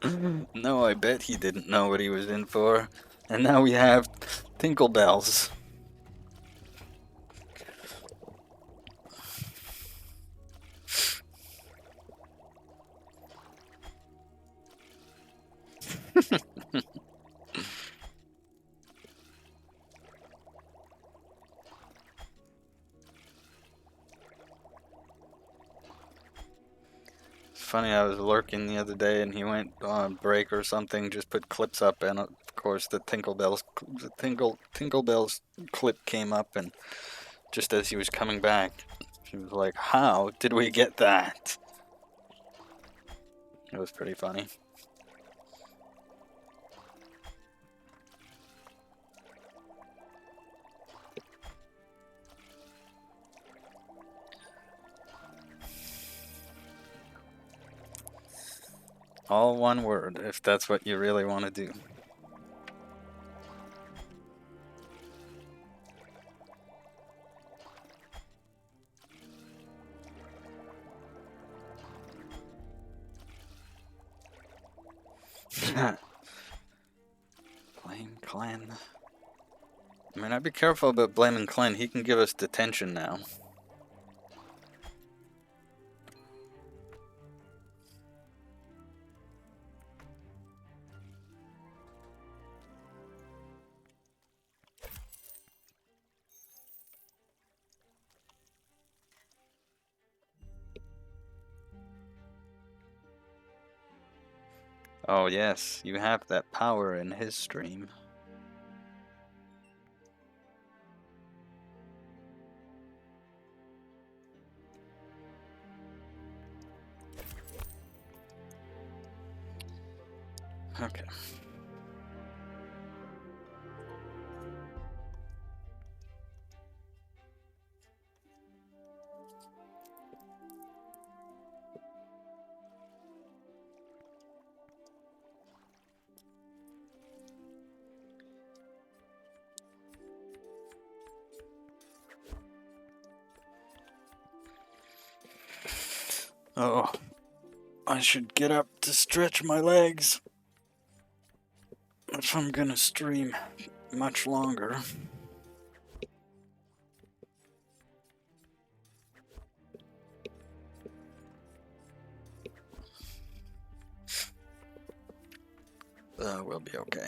No, I bet he didn't know what he was in for. And now we have Tinkle Bells. Funny, I was lurking the other day and he went on break or something, just put clips up, and of course the Tinkle Bells clip came up, and just as he was coming back, he was like, "How did we get that?" It was pretty funny. All one word, if that's what you really want to do. Blame Clan. I mean, I'd be careful about blaming Clan. He can give us detention now. Oh yes, you have that power in his stream. Okay. Oh, I should get up to stretch my legs if I'm gonna stream much longer. We'll be okay.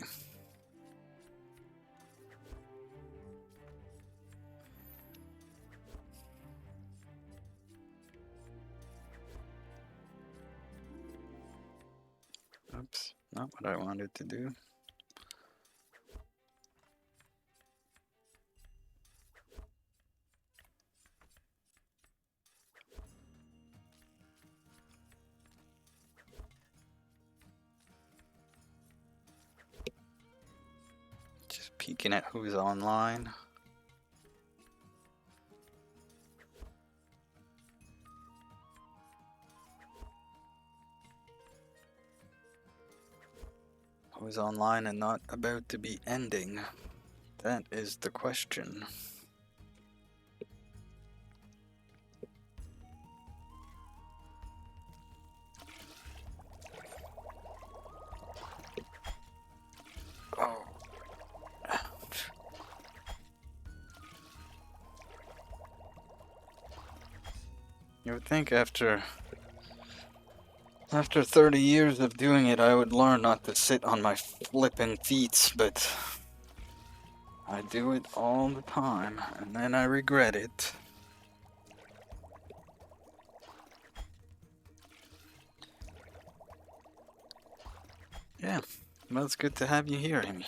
Oops, not what I wanted to do. Just peeking at who's online. Who's online and not about to be ending? That is the question. Oh. Ouch. You would think after 30 years of doing it, I would learn not to sit on my flipping feet, but I do it all the time, and then I regret it. Yeah, well, it's good to have you here, Amy.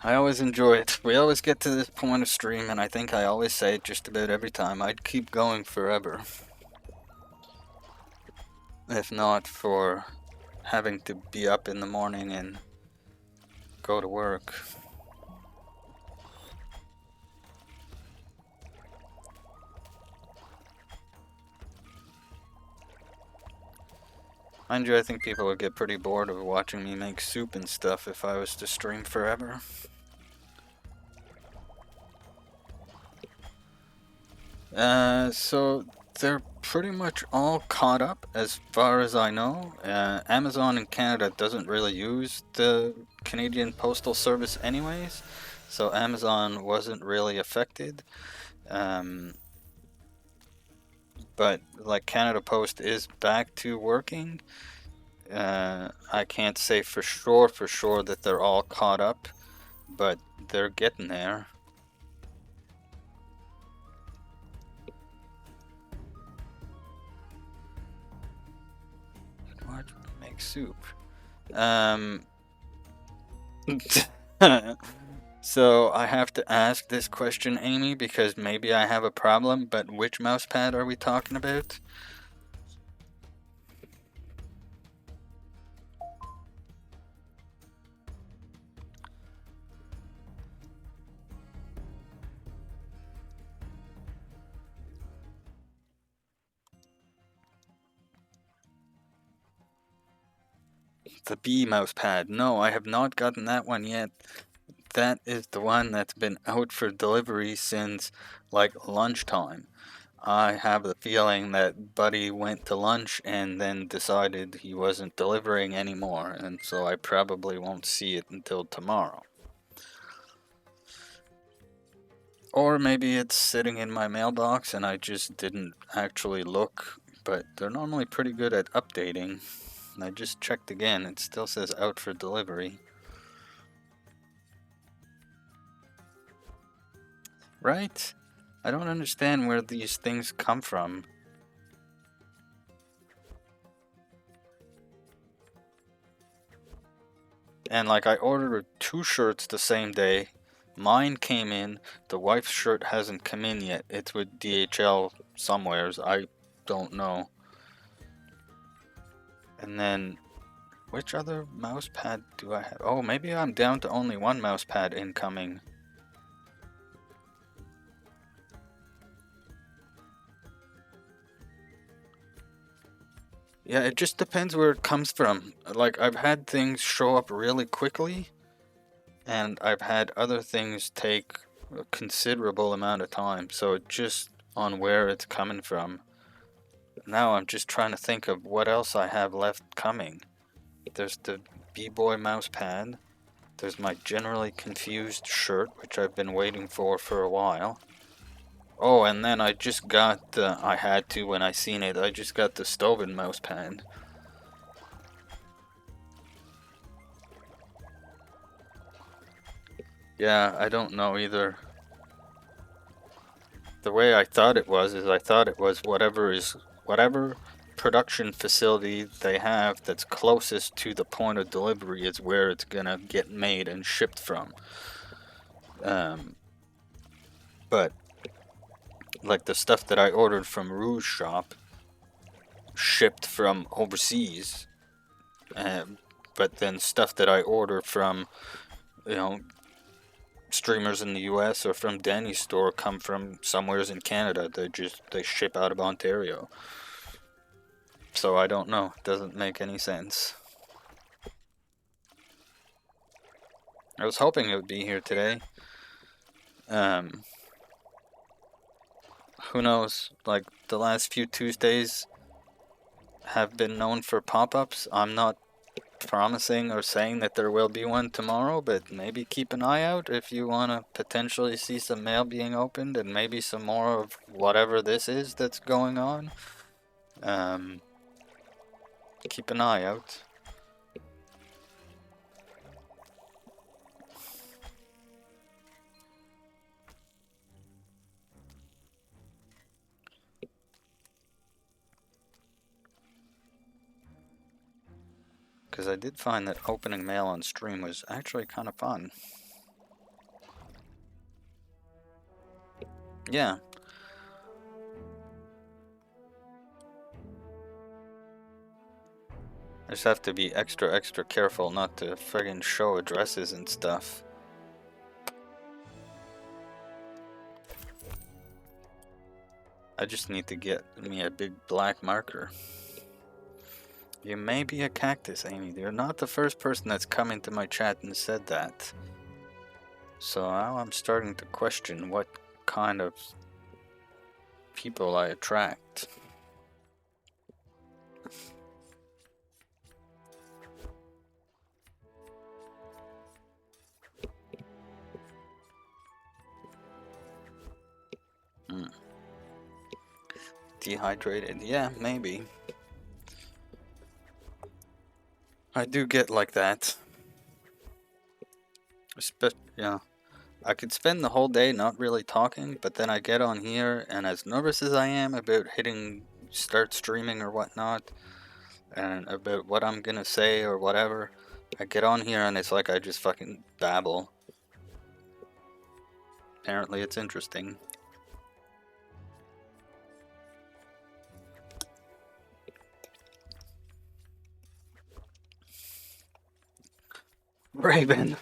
I always enjoy it. We always get to this point of stream, and I think I always say it just about every time. I'd keep going forever. If not for having to be up in the morning and go to work. Mind you, I think people would get pretty bored of watching me make soup and stuff if I was to stream forever. So they're pretty much all caught up as far as I know. Amazon in Canada doesn't really use the Canadian Postal Service anyways, so Amazon wasn't really affected. But like Canada Post is back to working. I can't say for sure that they're all caught up, but they're getting there. What? Make soup. So I have to ask this question, Amy, because maybe I have a problem, but which mouse pad are we talking about? The B mouse pad. No, I have not gotten that one yet. That is the one that's been out for delivery since like lunchtime. I have the feeling that Buddy went to lunch and then decided he wasn't delivering anymore, and so I probably won't see it until tomorrow. Or maybe it's sitting in my mailbox and I just didn't actually look, but they're normally pretty good at updating. I just checked again, it still says out for delivery. Right? I don't understand where these things come from. And like I ordered 2 shirts the same day. Mine came in, the wife's shirt hasn't come in yet. It's with DHL somewheres, I don't know. And then, which other mouse pad do I have? Oh, maybe I'm down to only one mouse pad incoming. Yeah, it just depends where it comes from. Like, I've had things show up really quickly, and I've had other things take a considerable amount of time, so it's just on where it's coming from. Now I'm just trying to think of what else I have left coming. There's the B-Boy mouse pad. There's my generally confused shirt, which I've been waiting for a while. Oh, and then I just got the, I had to when I seen it, I just got the Stoven mouse pad. Yeah, I don't know either. The way I thought it was is I thought it was whatever production facility they have that's closest to the point of delivery is where it's gonna get made and shipped from. But like the stuff that I ordered from Rouge Shop shipped from overseas, but then stuff that I order from, you know, streamers in the US or from Danny's store come from somewheres in Canada. They ship out of Ontario. So I don't know. Doesn't make any sense. I was hoping it would be here today. Who knows? Like the last few Tuesdays have been known for pop-ups. I'm not promising or saying that there will be one tomorrow, but maybe keep an eye out if you want to potentially see some mail being opened and maybe some more of whatever this is that's going on. Keep an eye out. Because I did find that opening mail on stream was actually kind of fun. Yeah. I just have to be extra careful not to friggin' show addresses and stuff. I just need to get me a big black marker. You may be a cactus, Amy. You're not the first person that's come into my chat and said that. So now I'm starting to question what kind of people I attract. Dehydrated? Yeah, maybe. I do get like that. Yeah. I could spend the whole day not really talking, but then I get on here, and as nervous as I am about hitting start streaming or whatnot, and about what I'm gonna say or whatever, I get on here and it's like I just fucking babble. Apparently it's interesting. Raven!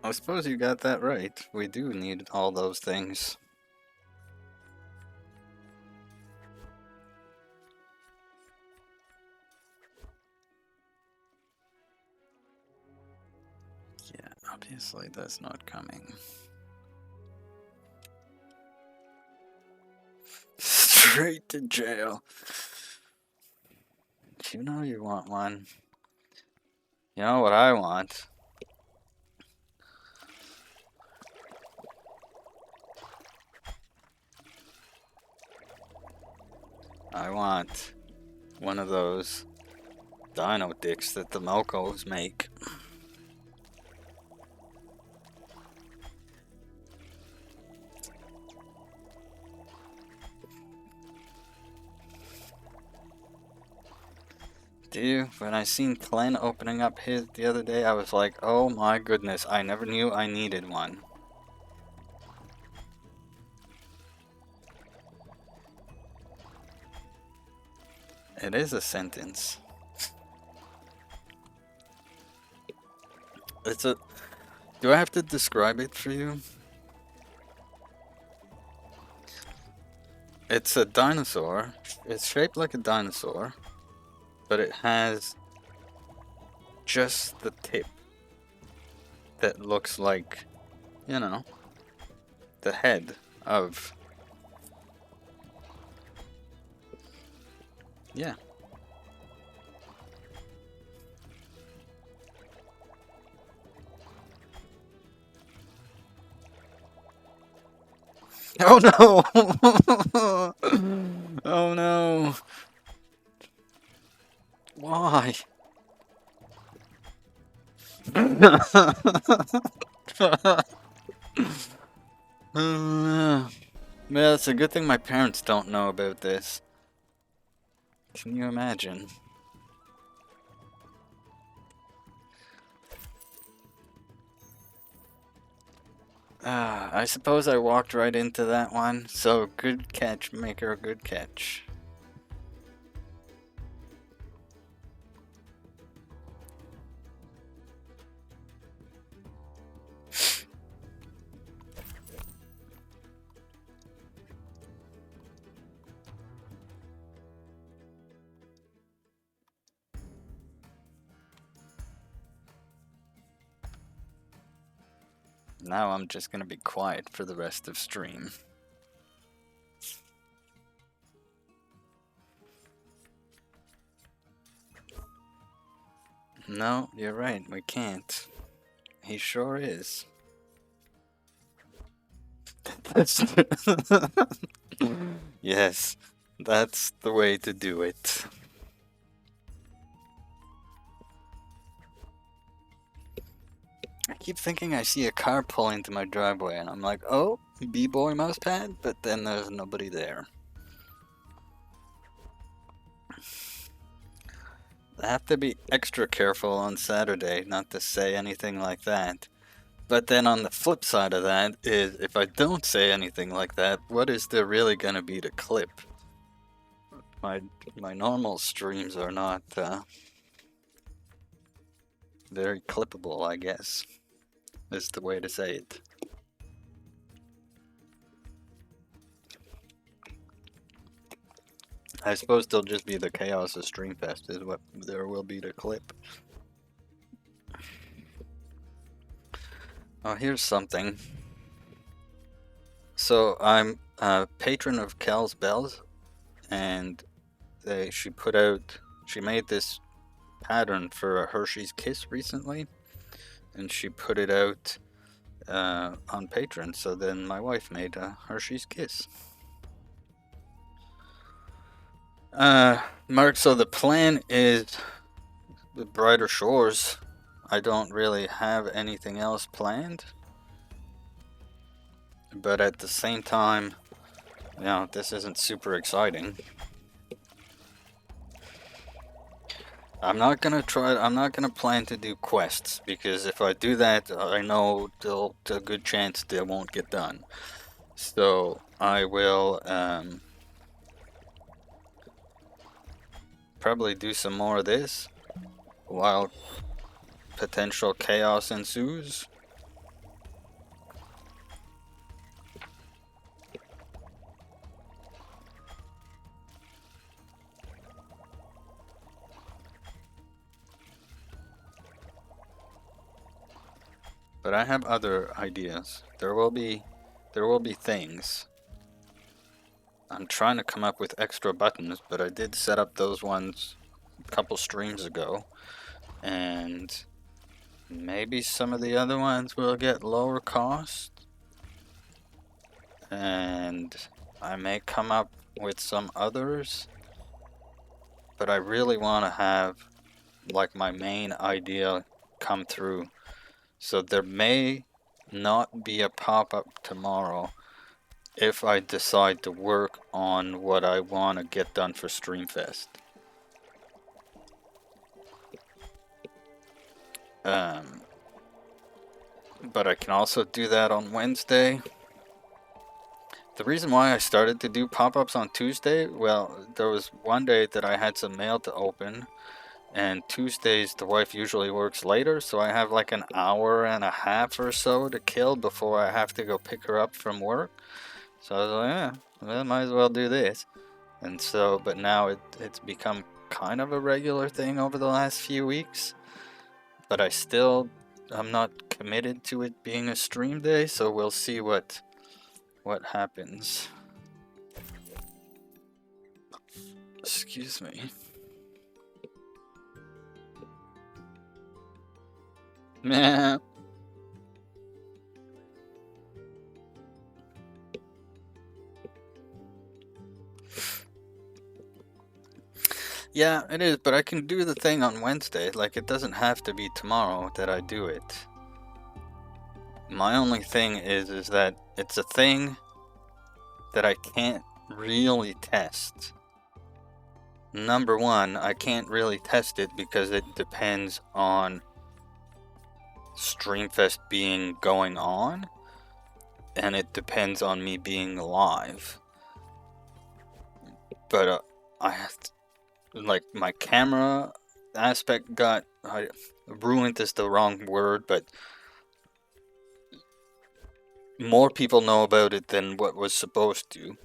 I suppose you got that right. We do need all those things. Yeah, obviously that's not coming. Straight to jail. You know you want one. You know what I want? I want one of those dino dicks that the Melkos make. Do you? When I seen Glenn opening up his the other day, I was like, oh my goodness, I never knew I needed one. It is a sentence. It's a... Do I have to describe it for you? It's a dinosaur. It's shaped like a dinosaur, but it has just the tip that looks like, you know, the head of... Yeah. Oh no! Oh no! Why? Yeah, it's a good thing my parents don't know about this. Can you imagine? I suppose I walked right into that one, so good catch, maker, good catch. Now I'm just gonna be quiet for the rest of stream. No, you're right, we can't. He sure is. That's yes, that's the way to do it. I keep thinking I see a car pull into my driveway, and I'm like, oh, B-boy mousepad, but then there's nobody there. I have to be extra careful on Saturday not to say anything like that. But then on the flip side of that is, if I don't say anything like that, what is there really gonna be to clip? My normal streams are not very clippable, I guess, is the way to say it. I suppose there'll just be the chaos of Streamfest is what there will be to clip. Oh, here's something. So I'm a patron of Cal's Bells, and she made this pattern for a Hershey's Kiss recently, and she put it out on Patreon. So then my wife made a Hershey's Kiss. Mark, so the plan is the Brighter Shores. I don't really have anything else planned, but at the same time, you know, this isn't super exciting. I'm not gonna plan to do quests, because if I do that, I know there's a good chance they won't get done. So I will probably do some more of this while potential chaos ensues. But I have other ideas. There will be things. I'm trying to come up with extra buttons, but I did set up those ones a couple streams ago, and maybe some of the other ones will get lower cost, and I may come up with some others, but I really want to have like my main idea come through. So there may not be a pop-up tomorrow if I decide to work on what I want to get done for Streamfest. But I can also do that on Wednesday. The reason why I started to do pop-ups on Tuesday, well, there was one day that I had some mail to open, and Tuesdays the wife usually works later, so I have like an hour and a half or so to kill before I have to go pick her up from work. So I was like, yeah, well, might as well do this. And so, but now it's become kind of a regular thing over the last few weeks. But I'm not committed to it being a stream day, so we'll see what happens. Excuse me. Meh. Yeah, it is, but I can do the thing on Wednesday. Like, it doesn't have to be tomorrow that I do it. My only thing is that it's a thing that I can't really test. Number one, I can't really test it because it depends on Streamfest being going on, and it depends on me being live. But I have to, like, my camera aspect ruined is the wrong word, but more people know about it than what was supposed to.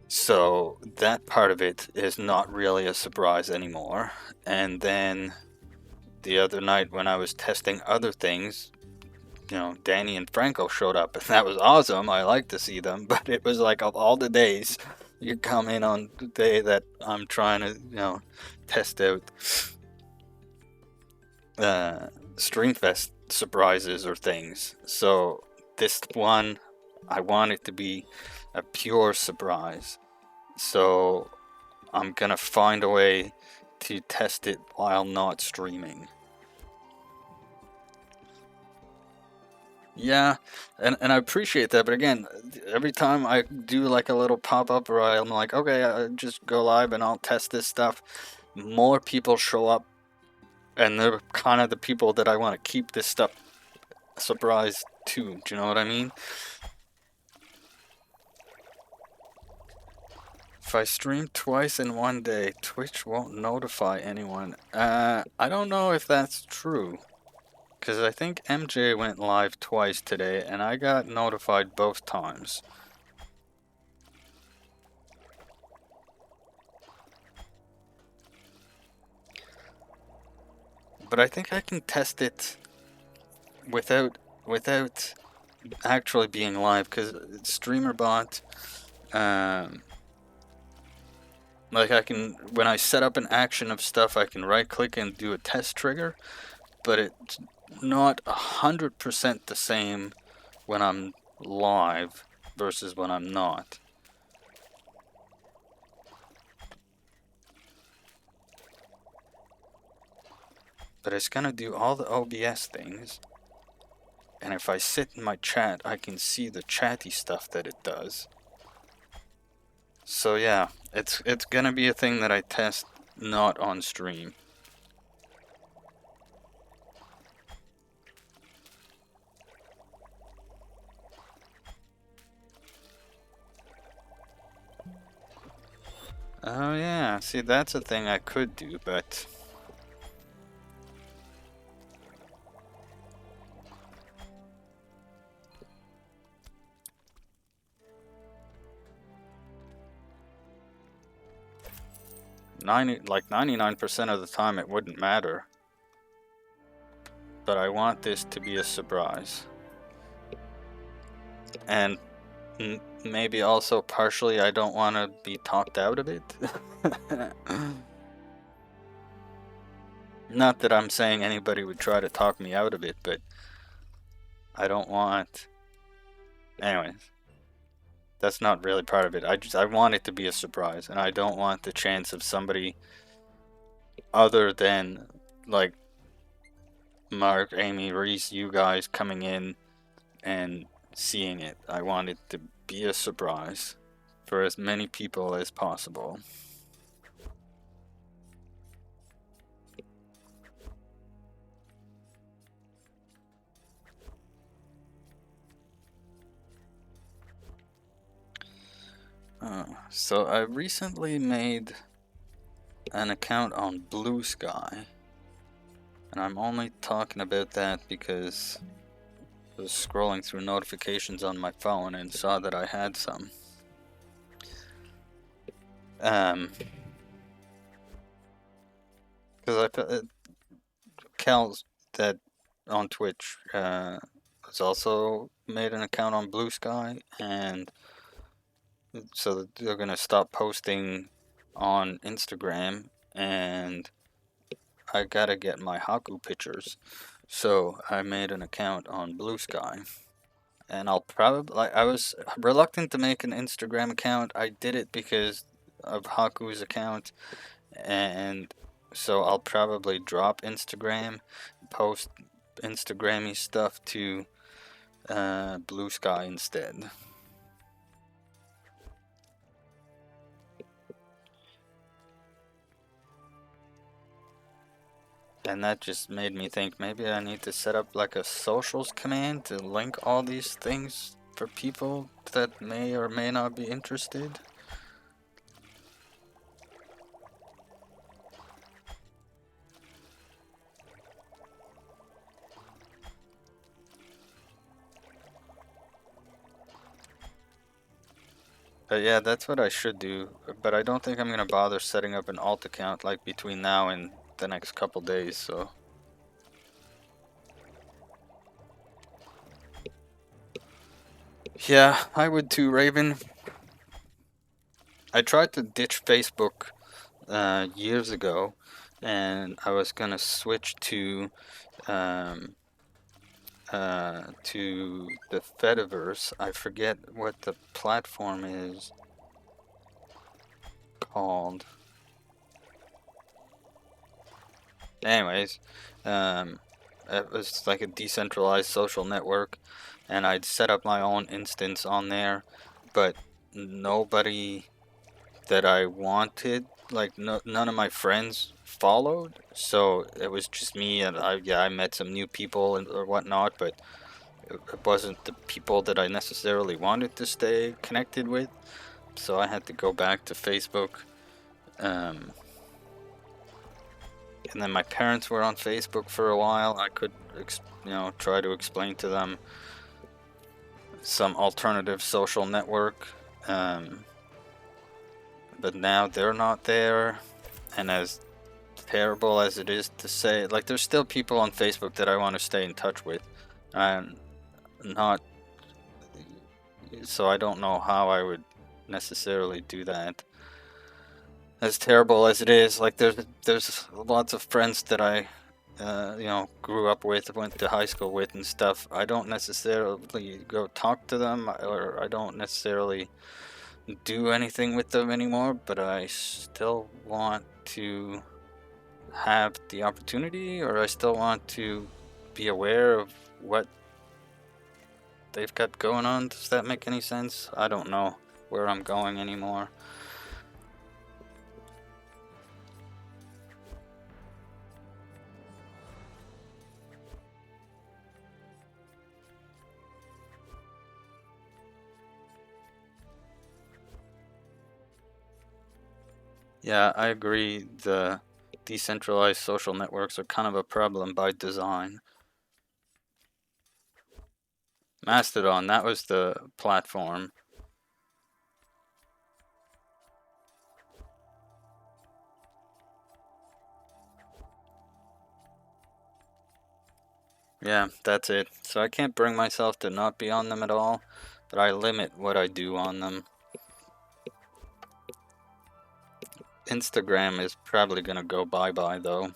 So that part of it is not really a surprise anymore. And then the other night when I was testing other things, you know, Danny and Franco showed up, and that was awesome. I like to see them, but it was like, of all the days, you come in on the day that I'm trying to, you know, test out Streamfest surprises or things. So this one, I want it to be a pure surprise. So I'm gonna find a way to test it while not streaming. Yeah, and I appreciate that, but again, every time I do like a little pop-up, or I'm like, okay, I just go live and I'll test this stuff, more people show up, and they're kind of the people that I want to keep this stuff a surprise to. Do you know what I mean? If I stream twice in one day, Twitch won't notify anyone. I don't know if that's true. Because I think MJ went live twice today, and I got notified both times. But I think I can test it without actually being live, because StreamerBot, like I can, when I set up an action of stuff, I can right click and do a test trigger, but it's not 100% the same when I'm live versus when I'm not. But it's gonna do all the OBS things, and if I sit in my chat, I can see the chatty stuff that it does. So yeah, it's gonna be a thing that I test not on stream. Oh yeah, see, that's a thing I could do, but 99% of the time it wouldn't matter. But I want this to be a surprise. And maybe also partially I don't want to be talked out of it. Not that I'm saying anybody would try to talk me out of it, but I don't want... Anyways. That's not really part of it. I want it to be a surprise, and I don't want the chance of somebody other than, like, Mark, Amy, Reese, you guys coming in and seeing it. I want it to be a surprise for as many people as possible. So I recently made an account on Blue Sky, and I'm only talking about that because I was scrolling through notifications on my phone and saw that I had some. Because Cal's that on Twitch has also made an account on Blue Sky, and so they're gonna stop posting on Instagram, and I gotta get my Haku pictures, so I made an account on Blue Sky. And I'll probably, I was reluctant to make an Instagram account. I did it because of Haku's account, and so I'll probably drop Instagram, post Instagrammy stuff to Blue Sky instead. And that just made me think maybe I need to set up like a socials command to link all these things for people that may or may not be interested. But yeah, that's what I should do. But I don't think I'm gonna bother setting up an alt account like between now and the next couple days, so. Yeah, I would too, Raven. I tried to ditch Facebook years ago, and I was gonna switch to the Fediverse. I forget what the platform is called. Anyways, it was like a decentralized social network, and I'd set up my own instance on there, but nobody that I wanted like none of my friends followed, so it was just me, and I met some new people and or whatnot, but it wasn't the people that I necessarily wanted to stay connected with. So I had to go back to Facebook. Um, and then my parents were on Facebook for a while. I could, try to explain to them some alternative social network. But now they're not there. And as terrible as it is to say, like, there's still people on Facebook that I want to stay in touch with. And not, so I don't know how I would necessarily do that. As terrible as it is, like, there's lots of friends that I grew up with, went to high school with and stuff. I don't necessarily go talk to them, or I don't necessarily do anything with them anymore, but I still want to have the opportunity, or I still want to be aware of what they've got going on. Does that make any sense? I don't know where I'm going anymore. Yeah, I agree. The decentralized social networks are kind of a problem by design. Mastodon, that was the platform. Yeah, that's it. So I can't bring myself to not be on them at all, but I limit what I do on them. Instagram is probably gonna go bye-bye though.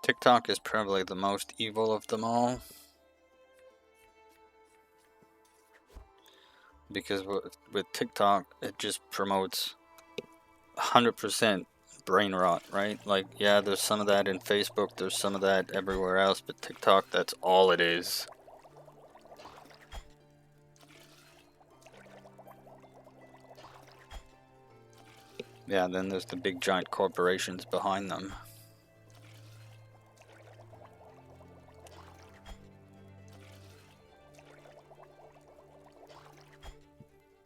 TikTok is probably the most evil of them all. Because with TikTok, it just promotes 100% brain rot, right? Like, yeah, there's some of that in Facebook, there's some of that everywhere else, but TikTok, that's all it is. Yeah, then there's the big giant corporations behind them.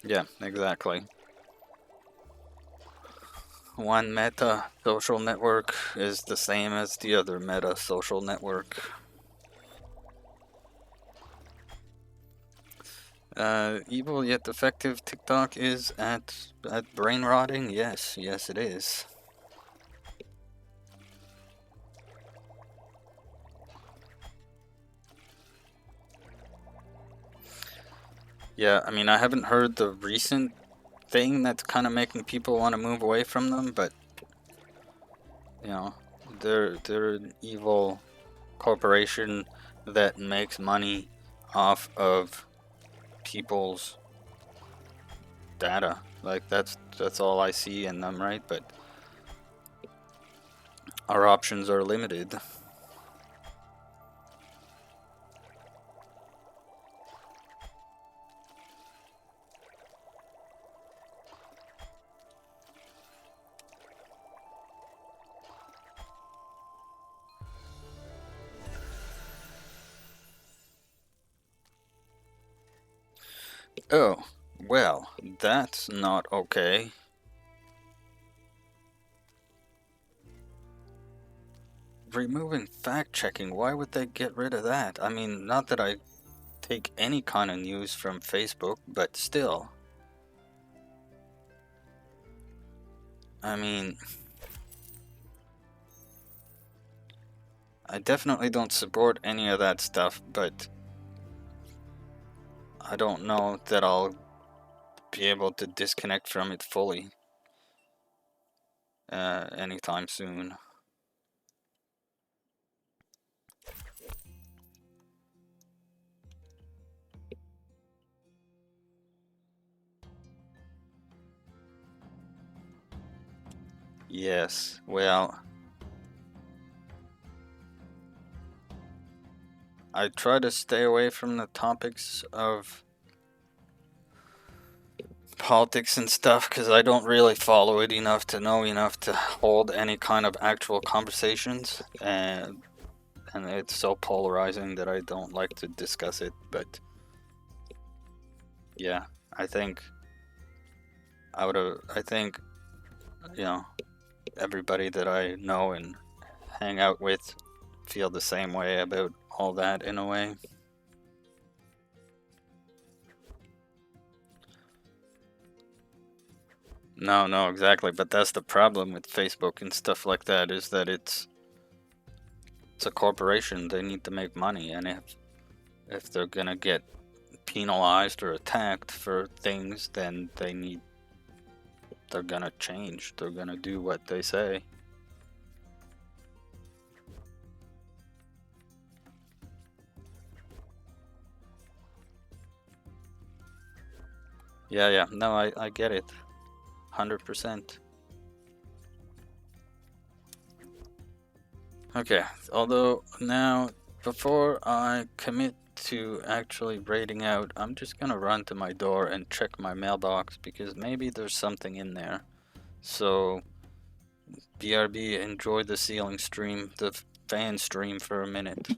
Yeah, exactly. One meta social network is the same as the other meta social network. Evil yet effective TikTok is at brain rotting? Yes, yes it is. Yeah, I mean, I haven't heard the recent thing that's kind of making people want to move away from them, but they're an evil corporation that makes money off of people's data. Like, that's all I see in them, right? But our options are limited. Oh, well, that's not okay. Removing fact-checking, why would they get rid of that? I mean, not that I take any kind of news from Facebook, but still. I mean, I definitely don't support any of that stuff, but I don't know that I'll be able to disconnect from it fully anytime soon. Yes, well, I try to stay away from the topics of politics and stuff because I don't really follow it enough to know enough to hold any kind of actual conversations, and it's so polarizing that I don't like to discuss it. But yeah, I think I think, you know, everybody that I know and hang out with feel the same way about all that in a way. No, no, exactly. But that's the problem with Facebook and stuff like that, is that it's a corporation. They need to make money, and if they're gonna get penalized or attacked for things, then they're gonna change. They're gonna do what they say. Yeah, yeah. No, I get it. 100%. Okay, although now, before I commit to actually raiding out, I'm just gonna run to my door and check my mailbox because maybe there's something in there. So, BRB, enjoy the ceiling stream, the fan stream for a minute.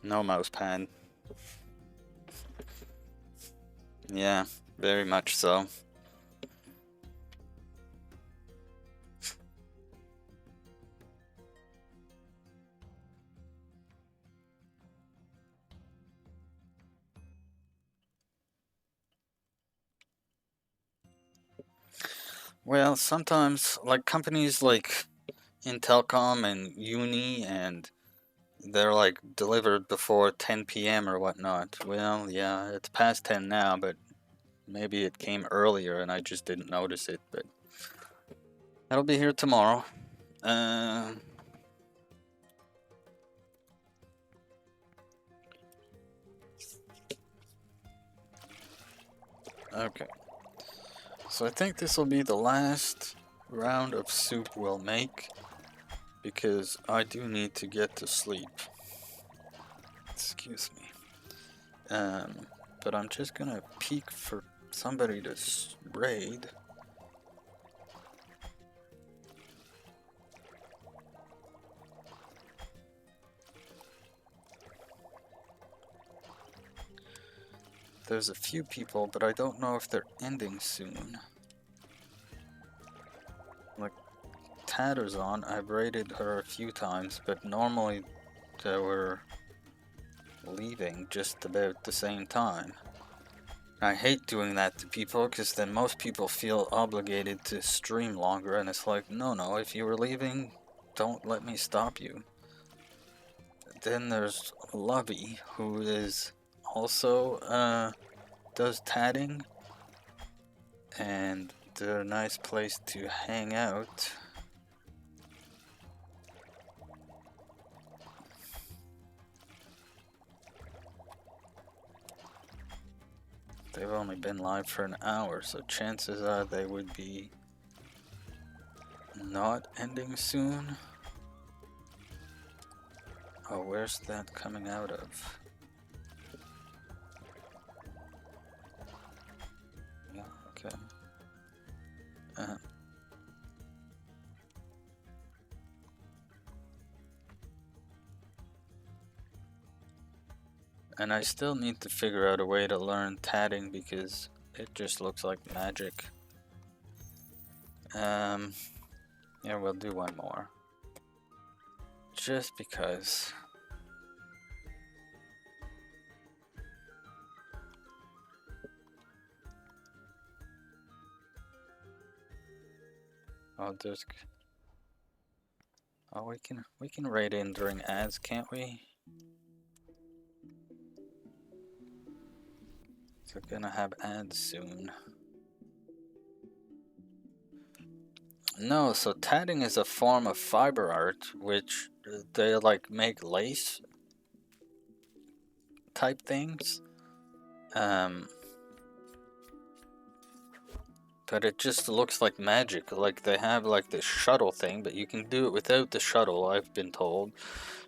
No mouse pad. Yeah, very much so. Well, sometimes, like companies like Intelcom and Uni, and they're like delivered before 10 p.m. or whatnot. Well, yeah, it's past 10 now, but maybe it came earlier and I just didn't notice it. But that'll be here tomorrow. Uh, okay. So I think this will be the last round of soup we'll make because I do need to get to sleep. Excuse me. But I'm just gonna peek for somebody to raid. There's a few people, but I don't know if they're ending soon. Like Tatter's on, I've raided her a few times, but normally they were leaving just about the same time. I hate doing that to people because then most people feel obligated to stream longer, and it's like, no, if you were leaving, don't let me stop you. Then there's Lovey, who is also does tatting, and they're a nice place to hang out. They've only been live for an hour, so chances are they would be not ending soon. Oh, where's that coming out of? Yeah, okay. And I still need to figure out a way to learn tatting because it just looks like magic. Yeah, we'll do one more. just because. Oh, there's. Oh, we can raid in during ads, can't we? They're gonna have ads soon. No, so tatting is a form of fiber art, which they like make lace type things. But it just looks like magic. Like they have like this shuttle thing, but you can do it without the shuttle, I've been told,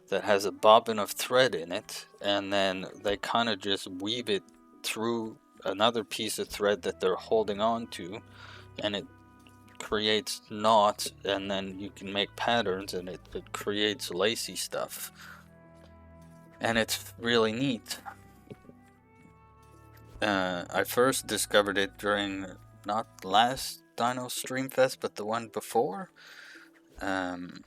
that has a bobbin of thread in it, and then they kind of just weave it through another piece of thread that they're holding on to, and it creates knots, and then you can make patterns, and it creates lacy stuff. And it's really neat. I first discovered it during not last Dino Stream Fest, but the one before. And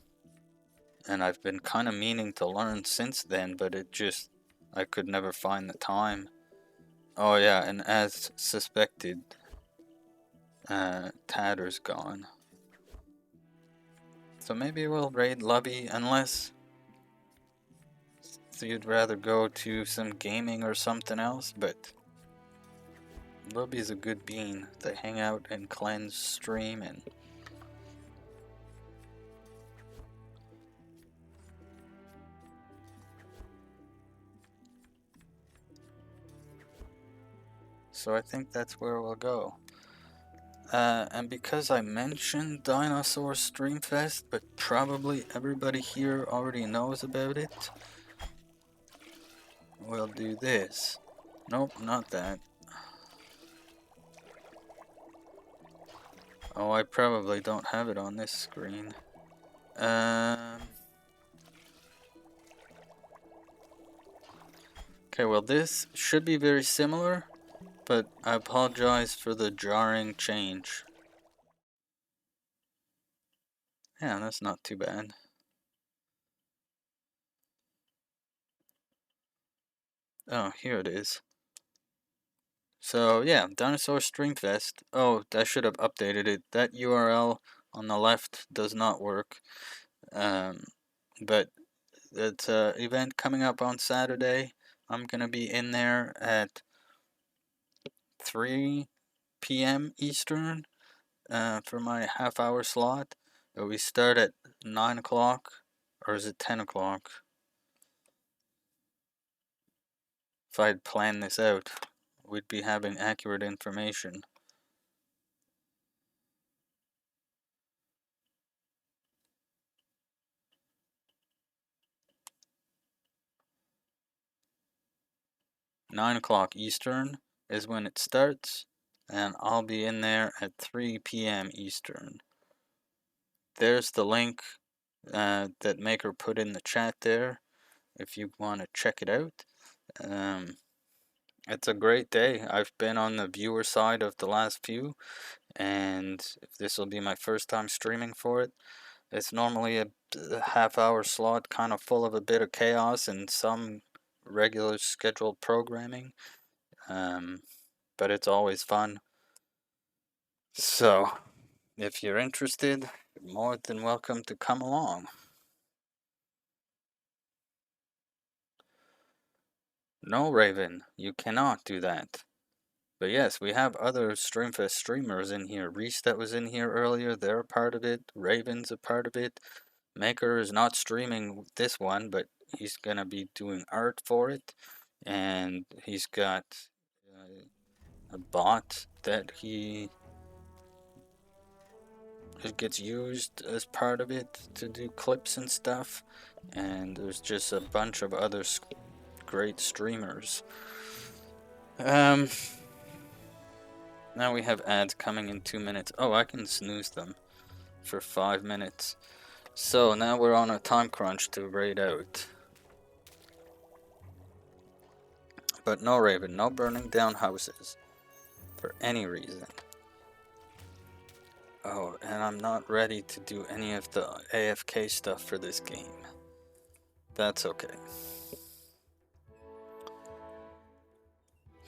I've been kind of meaning to learn since then, but I could never find the time. Oh yeah, and as suspected, Tatter's gone. So maybe we'll raid Lubby, unless you'd rather go to some gaming or something else, but Lubby's a good bean. They hang out and cleanse stream and... So I think that's where we'll go. And because I mentioned Dinosaur Streamfest, but probably everybody here already knows about it, we'll do this. Nope, not that. Oh, I probably don't have it on this screen. Okay, well this should be very similar, but I apologize for the jarring change. Yeah, that's not too bad. Oh, here it is. So yeah, Dinosaur Streamfest. Oh, I should have updated it. That URL on the left does not work. But it's an event coming up on Saturday. I'm gonna be in there at 3 p.m. Eastern for my half-hour slot. We start at 9 o'clock, or is it 10 o'clock? If I'd planned this out, we'd be having accurate information. $9 Eastern is when it starts, and I'll be in there at 3 p.m. Eastern. There's the link that Maker put in the chat there if you want to check it out. It's a great day. I've been on the viewer side of the last few, and if this will be my first time streaming for it, it's normally a half-hour slot, kind of full of a bit of chaos and some regular scheduled programming. But it's always fun. So, if you're interested, you're more than welcome to come along. No, Raven, you cannot do that. But yes, we have other Streamfest streamers in here. Reese that was in here earlier, they're a part of it. Raven's a part of it. Maker is not streaming this one, but he's gonna be doing art for it. And he's got a bot that it gets used as part of it to do clips and stuff, and there's just a bunch of other great streamers. Now we have ads coming in 2 minutes. Oh, I can snooze them for 5 minutes. So now we're on a time crunch to raid out. But no, Raven, no burning down houses for any reason. Oh, and I'm not ready to do any of the AFK stuff for this game. That's okay.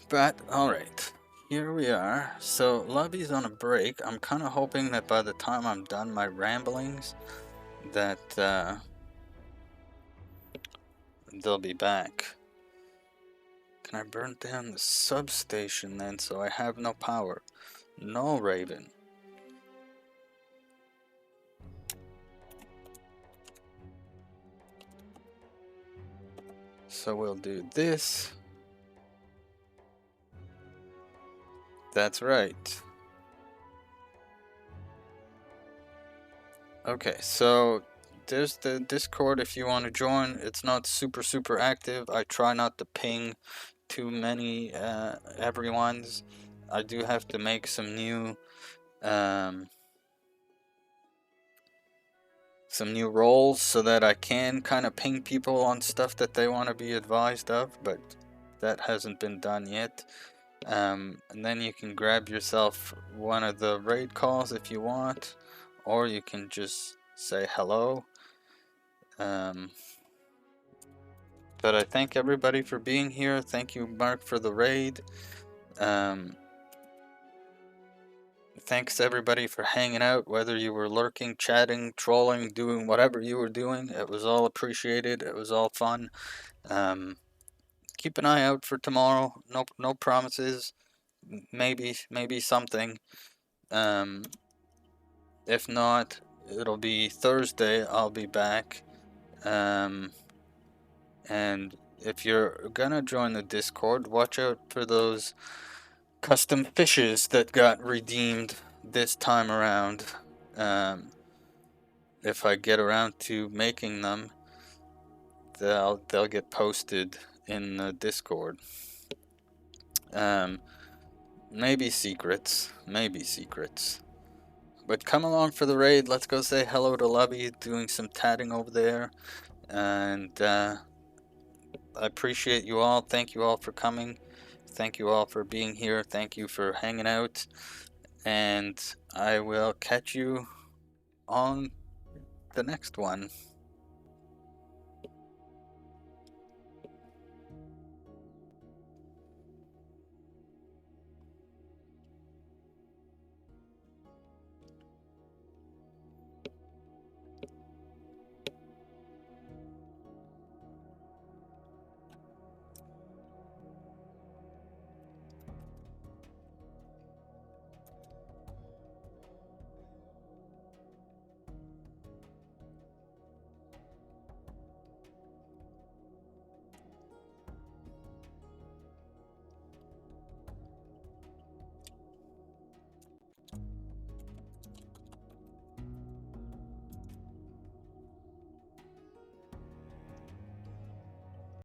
But, alright. Here we are. So, Lobby's on a break. I'm kind of hoping that by the time I'm done my ramblings, that they'll be back. Can I burn down the substation then so I have no power? No, Raven. So we'll do this. That's right. Okay, so there's the Discord if you want to join. It's not super active. I try not to ping too many everyone's. I do have to make some new roles so that I can kind of ping people on stuff that they want to be advised of, but that hasn't been done yet. And then you can grab yourself one of the raid calls if you want, or you can just say hello. But I thank everybody for being here. Thank you, Mark, for the raid. Thanks everybody for hanging out, whether you were lurking, chatting, trolling, doing whatever you were doing. It was all appreciated. It was all fun. Keep an eye out for tomorrow. No promises. Maybe something. If not, it'll be Thursday. I'll be back. And if you're gonna join the Discord, watch out for those custom fishes that got redeemed this time around. If I get around to making them, they'll get posted in the Discord. Maybe secrets. But come along for the raid. Let's go say hello to Lubby, doing some tatting over there. And I appreciate you all. Thank you all for coming. Thank you all for being here. Thank you for hanging out. And I will catch you on the next one.